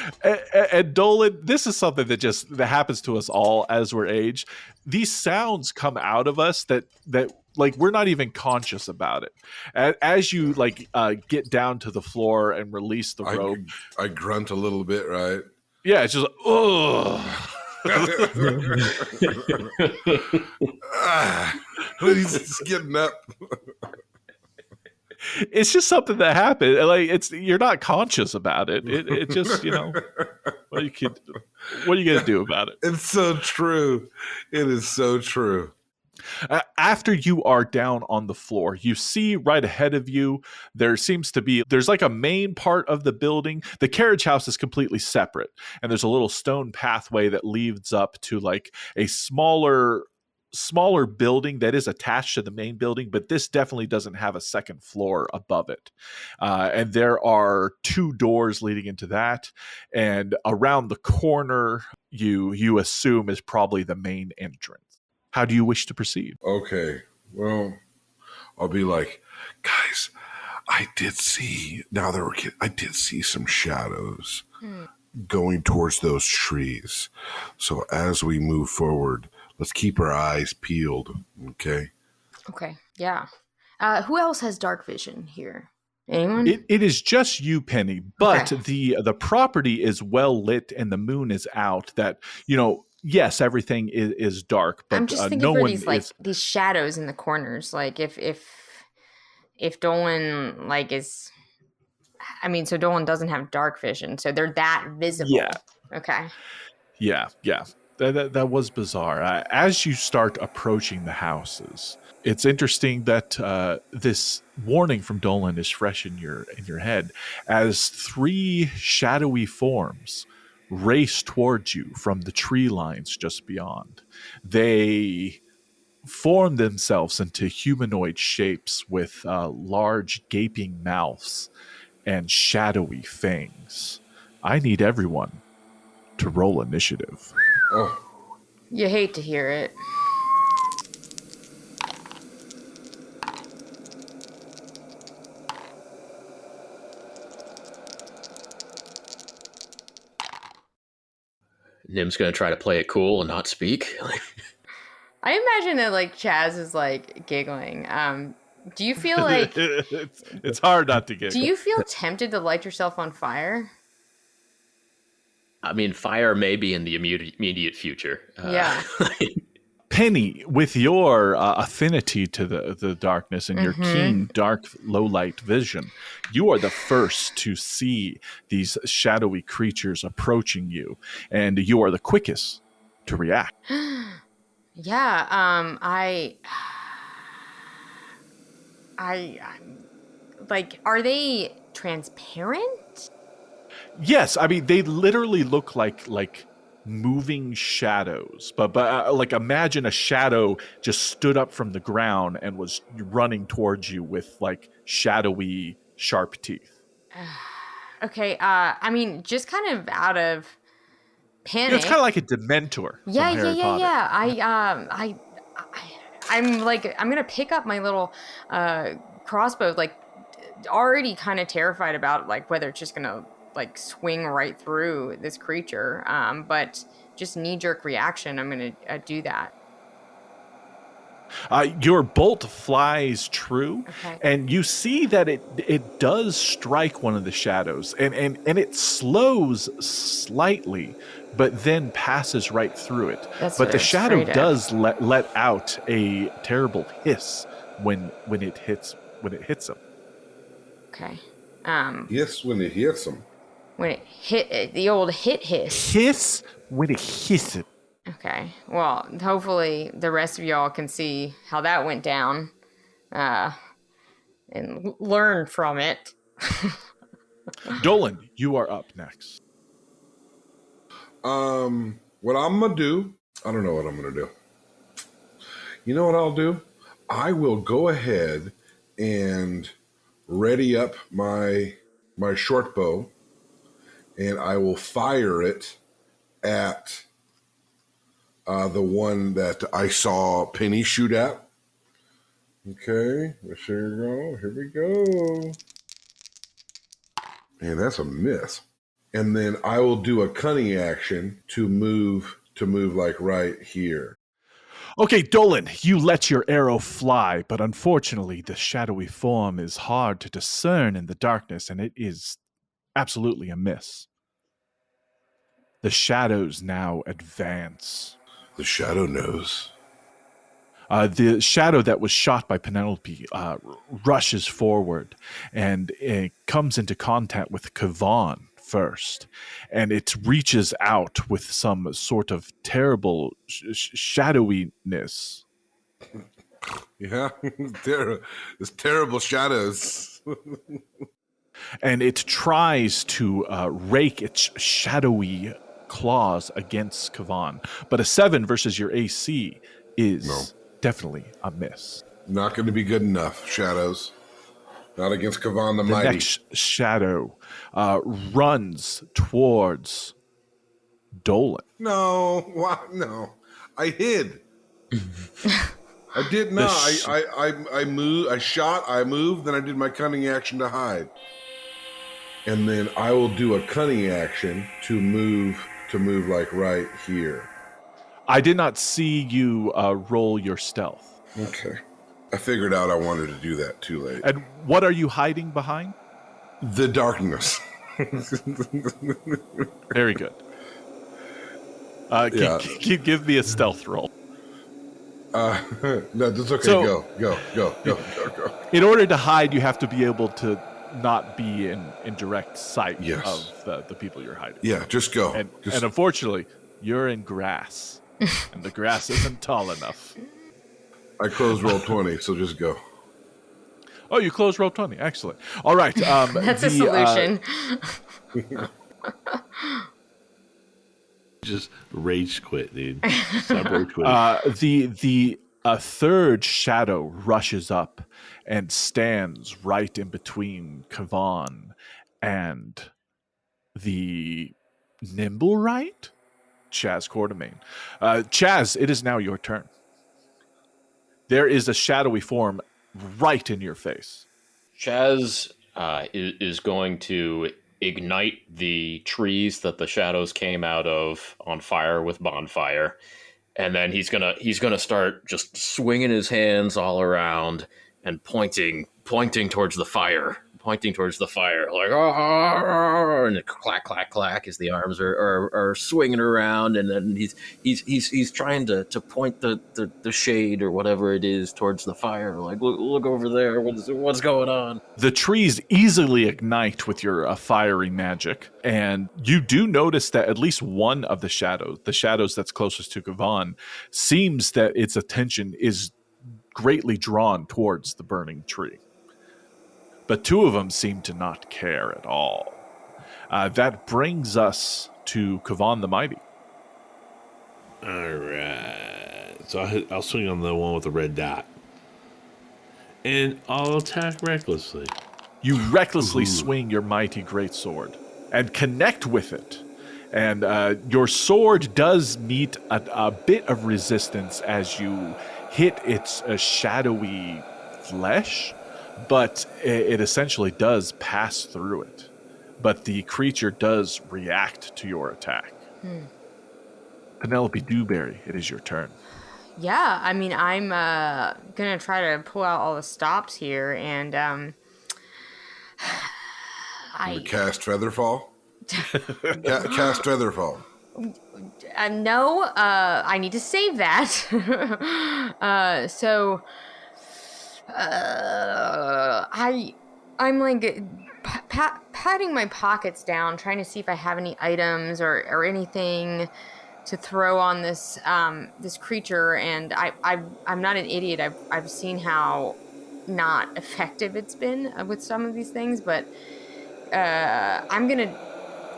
And Dolan, this is something that happens to us all as we're aged. These sounds come out of us that like we're not even conscious about it. As you get down to the floor and release the rope, I grunt a little bit, right? yeah, it's just like, ugh. He's just getting up. It's just something that happened. Like you're not conscious about it. It just what are you gonna do about it? It's so true. It is so true. After you are down on the floor, you see right ahead of you, there's like a main part of the building. The carriage house is completely separate, and there's a little stone pathway that leads up to like a smaller building that is attached to the main building, but this definitely doesn't have a second floor above it. And there are 2 doors leading into that, and around the corner you assume is probably the main entrance. How do you wish to proceed? Okay. Well, I'll be like, guys, I did see some shadows going towards those trees. So as we move forward, let's keep our eyes peeled. Okay. Okay, yeah. Who else has dark vision here? Anyone? It is just you, Penny, but Okay. the property is well lit and the moon is out. That yes, everything is dark, but I'm just thinking no for one these these shadows in the corners. Like if Dolan is, I mean, so Dolan doesn't have dark vision, so they're that visible. Yeah. Okay. Yeah. That was bizarre. As you start approaching the houses, it's interesting that this warning from Dolan is fresh in your head, as 3 shadowy forms race towards you from the tree lines just beyond. They form themselves into humanoid shapes with large gaping mouths and shadowy fangs. I need everyone to roll initiative. Oh, You hate to hear it. Nim's gonna try to play it cool and not speak. I imagine that Chaz is giggling. Do you feel like? it's hard not to get. Do you feel tempted to light yourself on fire? I mean, fire may be in the immediate future. Yeah. Penny, with your affinity to the darkness and your keen, dark, low-light vision, you are the first to see these shadowy creatures approaching you, and you are the quickest to react. Yeah. I'm like, are they transparent? Yes, I mean they literally look like moving shadows, but like imagine a shadow just stood up from the ground and was running towards you with like shadowy, sharp teeth. Okay. I mean, just kind of out of panic. It's kind of like a Dementor. Yeah, from Harry Potter. yeah. I'm like, I'm gonna pick up my little crossbow, like already kind of terrified about like whether it's just gonna like swing right through this creature. But just knee-jerk reaction, I'm gonna do that. Your bolt flies true, Okay. and you see that it does strike one of the shadows, and it slows slightly, but then passes right through it. That's But what the I was shadow afraid of. does let out a terrible hiss when it hits him. Okay. Yes, when it hits them. When it hit the old hiss. Hiss when it hisses. Okay. Well, hopefully the rest of y'all can see how that went down, and learn from it. Dolan, you are up next. What I'm gonna do, I don't know what I'm gonna do. You know what I'll do? I will go ahead and ready up my short bow, and I will fire it at the one that I saw Penny shoot at. Okay, here we go. Man, that's a miss. And then I will do a cunning action to move like right here. Okay, Dolan, you let your arrow fly, but unfortunately the shadowy form is hard to discern in the darkness, and it is absolutely a miss. The shadows now advance. The shadow knows. The shadow that was shot by Penelope rushes forward, and it comes into contact with Kavan first, and it reaches out with some sort of terrible shadowiness. Yeah, there's terrible shadows. And it tries to rake its shadowy claws against Kavan. But a 7 versus your AC is definitely a miss. Not going to be good enough, shadows. Not against Kavan the The Mighty. next shadow runs towards Dolan. No, what? No. I hid. I did not. I moved. I shot. I moved. Then I did my cunning action to hide. And then I will do a cunning action to move like right here. I did not see you roll your stealth. Okay. I figured out I wanted to do that too late. And what are you hiding behind? The darkness. Very good. Give me a stealth roll. No, that's okay. So- Go. In order to hide, you have to be able to not be in direct sight Yes. of the people you're hiding. Yeah, just go. And Just- unfortunately, you're in grass, and the grass isn't tall enough. I closed roll 20, so just go. Oh, you closed roll 20. Excellent. All right. That's a solution. Just rage quit, dude. Stop rage quit. The third shadow rushes up and stands right in between Kavan and the Nimblewright, Chaz Quartermain. Chaz, it is now your turn. There is a shadowy form right in your face. Chaz is going to ignite the trees that the shadows came out of on fire with bonfire, and then he's gonna start just swinging his hands all around and pointing towards the fire. Pointing towards the fire, like, "Ah," and clack, clack, clack as the arms are swinging around, and then he's trying to point the shade or whatever it is towards the fire, like, look over there, what's going on? The trees easily ignite with your fiery magic, and you do notice that at least one of the shadows that's closest to Kavan, seems that its attention is greatly drawn towards the burning tree. But two of them seem to not care at all. That brings us to Kavan the Mighty. All right. So I'll swing on the one with the red dot. And I'll attack recklessly. You recklessly swing your mighty greatsword and connect with it. And your sword does meet a bit of resistance as you hit its shadowy flesh, but it essentially does pass through it. But the creature does react to your attack. Penelope Dewberry, it is your turn. Yeah, I mean, I'm gonna try to pull out all the stops here, and Cast Featherfall? Cast Featherfall. No, I need to save that. I'm like patting my pockets down, trying to see if I have any items or anything to throw on this this creature. And I'm not an idiot. I've seen how not effective it's been with some of these things, but I'm gonna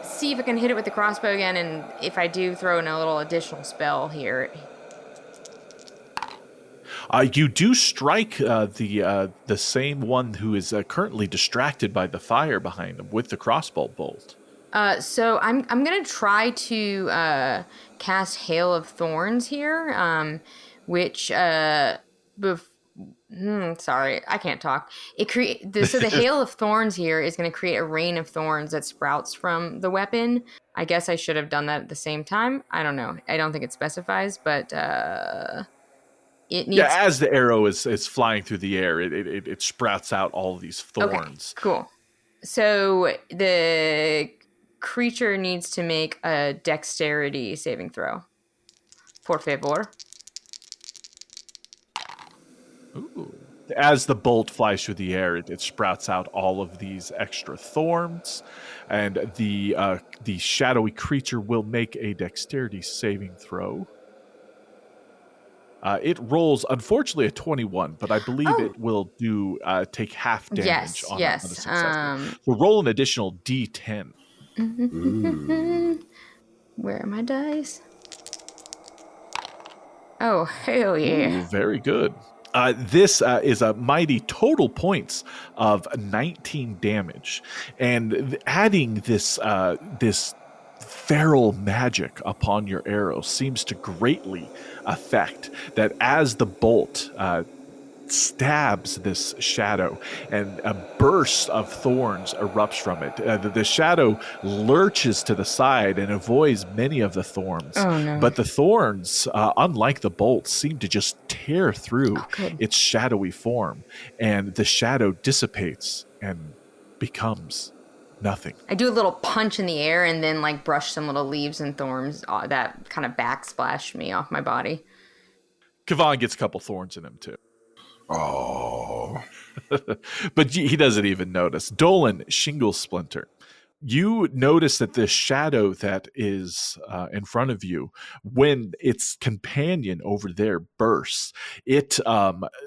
see if I can hit it with the crossbow again, and if I do, throw in a little additional spell here. You do strike the same one who is currently distracted by the fire behind him with the crossbow bolt. So I'm gonna try to cast Hail of Thorns here, which sorry, I can't talk. So the Hail of Thorns here is going to create a rain of thorns that sprouts from the weapon. I guess I should have done that at the same time. I don't know. I don't think it specifies, but it needs. Yeah, as the arrow is flying through the air, it sprouts out all of these thorns. Okay, cool. So the creature needs to make a dexterity saving throw. Por favor. Ooh. As the bolt flies through the air, it sprouts out all of these extra thorns, and the shadowy creature will make a dexterity saving throw. It rolls, unfortunately, a 21, but I believe it will take half damage on a success. So roll an additional D10. Where are my dice? Oh, hell yeah. Ooh, very good. This is a mighty total points of 19 damage, and adding this feral magic upon your arrow seems to greatly affect that. As the bolt stabs this shadow and a burst of thorns erupts from it, the shadow lurches to the side and avoids many of the thorns. Oh, no. But the thorns, unlike the bolts, seem to just tear through its shadowy form, and the shadow dissipates and becomes nothing. I do a little punch in the air and then like brush some little leaves and thorns that kind of backsplash me off my body. Kavan gets a couple thorns in him too. Oh. But he doesn't even notice. Dolan, Shingle Splinter, you notice that the shadow that is in front of you, when its companion over there bursts, it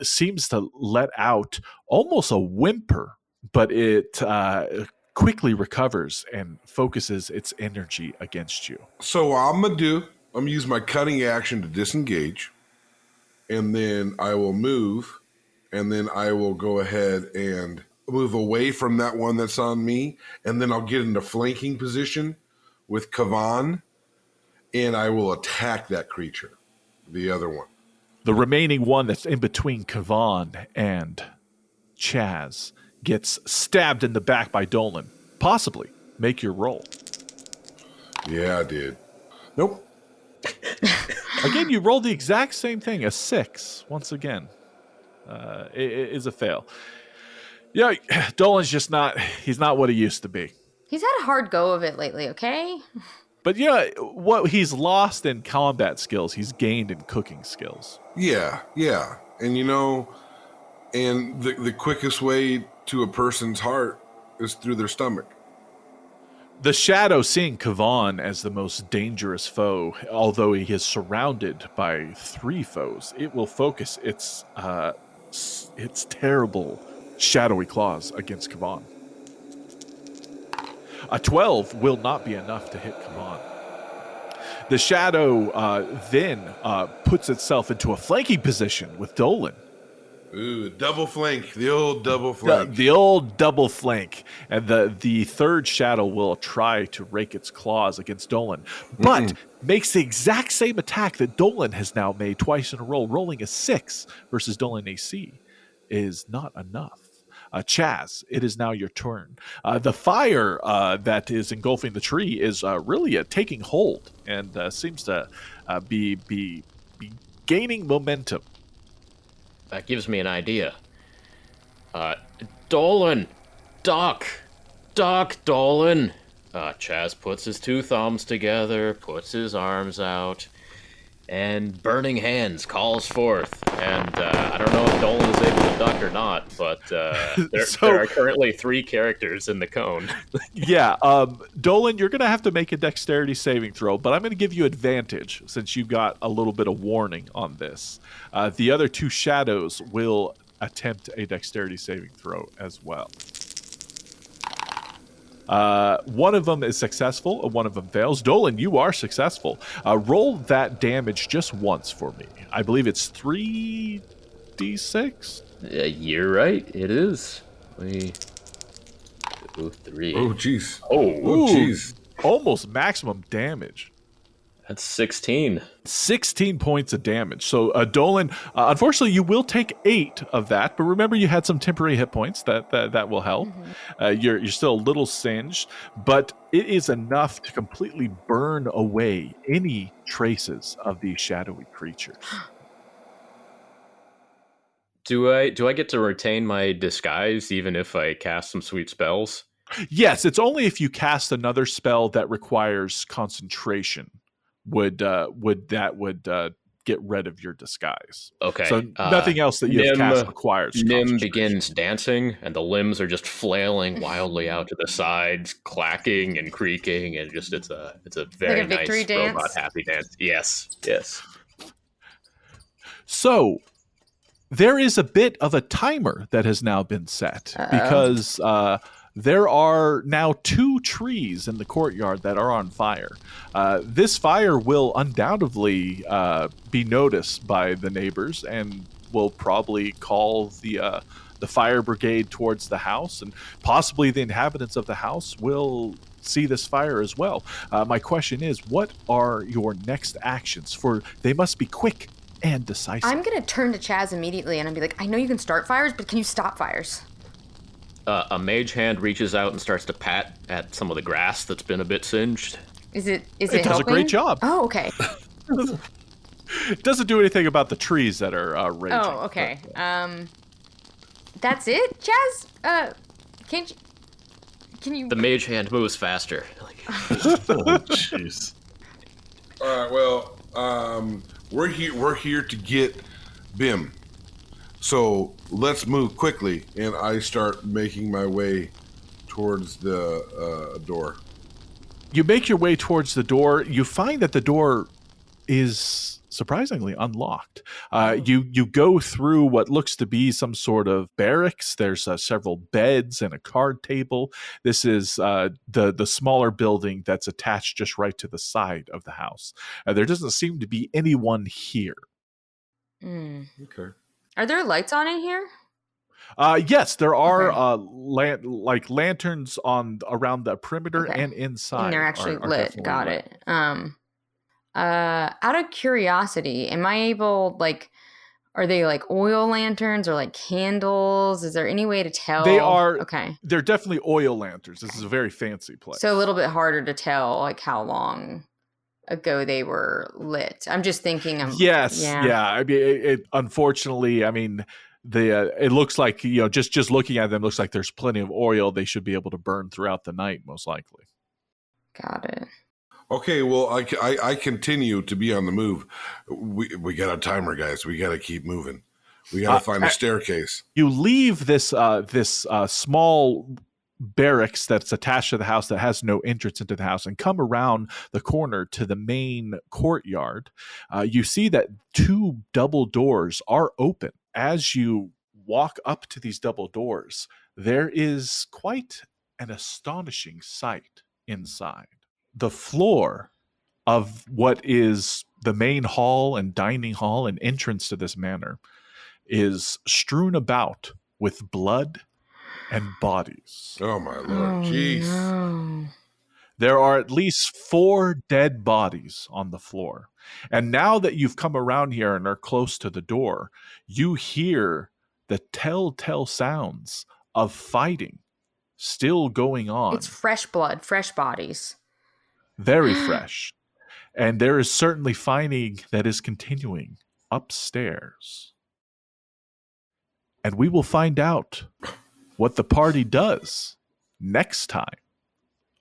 seems to let out almost a whimper, but it quickly recovers and focuses its energy against you. So what I'm going to use my cutting action to disengage, and then I will move, and then I will go ahead and move away from that one that's on me, and then I'll get into flanking position with Kavan, and I will attack that creature, the other one. The remaining one that's in between Kavan and Chaz gets stabbed in the back by Dolan. Possibly. Make your roll. Yeah, I did. Nope. Again, you rolled the exact same thing, a 6, once again. is a fail. Yeah, Dolan's just he's not what he used to be. He's had a hard go of it lately, okay? But yeah, what he's lost in combat skills, he's gained in cooking skills. Yeah. And and the quickest way to a person's heart is through their stomach. The shadow, seeing Kavan as the most dangerous foe, although he is surrounded by 3 foes, it will focus its terrible shadowy claws against Kavan. A 12 will not be enough to hit Kavan. The shadow then puts itself into a flanking position with Dolan. Ooh, double flank. The old double flank. The old double flank. And the third shadow will try to rake its claws against Dolan, but makes the exact same attack that Dolan has now made twice in a row. Rolling a 6 versus Dolan AC is not enough. Chaz, it is now your turn. The fire that is engulfing the tree is really taking hold and seems to be gaining momentum. That gives me an idea. Dolan! Doc, Dolan! Chaz puts his 2 thumbs together, puts his arms out, and Burning Hands calls forth. And I don't know if Dolan is able to duck or not, but there are currently 3 characters in the cone. Yeah, Dolan, you're going to have to make a dexterity saving throw, but I'm going to give you advantage since you got a little bit of warning on this. The other 2 shadows will attempt a dexterity saving throw as well. One of them is successful, and one of them fails. Dolan, you are successful. Roll that damage just once for me. I believe it's 3d6. You're right. It is. 3. Oh, jeez. Oh, jeez. Almost maximum damage. That's 16. 16 points of damage. So, Dolan, unfortunately, you will take 8 of that. But remember, you had some temporary hit points. That will help. Mm-hmm. You're still a little singed, but it is enough to completely burn away any traces of these shadowy creatures. Do I get to retain my disguise even if I cast some sweet spells? Yes, it's only if you cast another spell that requires concentration. Would get rid of your disguise. Okay. So nothing else that you have cast requires Nim begins dancing, and the limbs are just flailing wildly out to the sides, clacking and creaking, and just it's a very nice robot happy dance. Yes. So there is a bit of a timer that has now been set because there are now 2 trees in the courtyard that are on fire. This fire will undoubtedly be noticed by the neighbors and will probably call the fire brigade towards the house, and possibly the inhabitants of the house will see this fire as well. My question is, what are your next actions? For they must be quick and decisive. I'm going to turn to Chaz immediately and I'll be like, I know you can start fires, but can you stop fires? A mage hand reaches out and starts to pat at some of the grass that's been a bit singed. Is it does helping? A great job. Oh, okay. It doesn't do anything about the trees that are raging. Oh, okay. But, that's it, Chaz? Can you? The mage hand moves faster. Oh, jeez. All right. Well, we're here to get Bim. So let's move quickly, and I start making my way towards the door. You make your way towards the door. You find that the door is surprisingly unlocked. You go through what looks to be some sort of barracks. There's several beds and a card table. This is the smaller building that's attached just right to the side of the house. There doesn't seem to be anyone here. Okay. Are there lights on in here? Yes, there are lanterns around the perimeter and inside. And they're actually lit. Got it. Out of curiosity, am I able, are they like oil lanterns or like candles? Is there any way to tell? They are. Okay. They're definitely oil lanterns. This is a very fancy place. So a little bit harder to tell how long ago they were lit. I'm just thinking. Yes. Yeah. I mean, unfortunately, It looks like, just looking at them, looks like there's plenty of oil. They should be able to burn throughout the night, most likely. Got it. Okay, well, I continue to be on the move. We got a timer, guys. We got to keep moving. We got to find a staircase. You leave this small barracks that's attached to the house that has no entrance into the house and come around the corner to the main courtyard. You see that 2 double doors are open. As you walk up to these double doors, there is quite an astonishing sight inside. The floor of what is the main hall and dining hall and entrance to this manor is strewn about with blood and bodies. Oh, my Lord. Jeez. No. There are at least 4 dead bodies on the floor. And now that you've come around here and are close to the door, you hear the telltale sounds of fighting still going on. It's fresh blood, fresh bodies. Very fresh. And there is certainly fighting that is continuing upstairs. And we will find out what the party does next time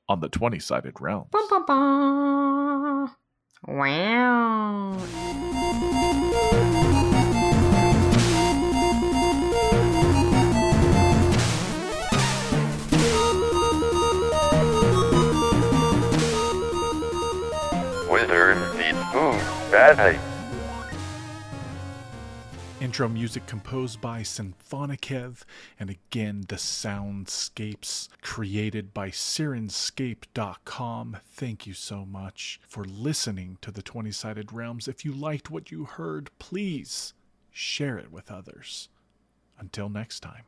on the 20-Sided Realms. Bum, bum, bum. Wow. Wizard eats food badly. Intro music composed by Symphonikev, and again the Soundscapes created by Syrinscape.com. Thank you so much for listening to the 20-Sided Realms. If you liked what you heard, please share it with others. Until next time.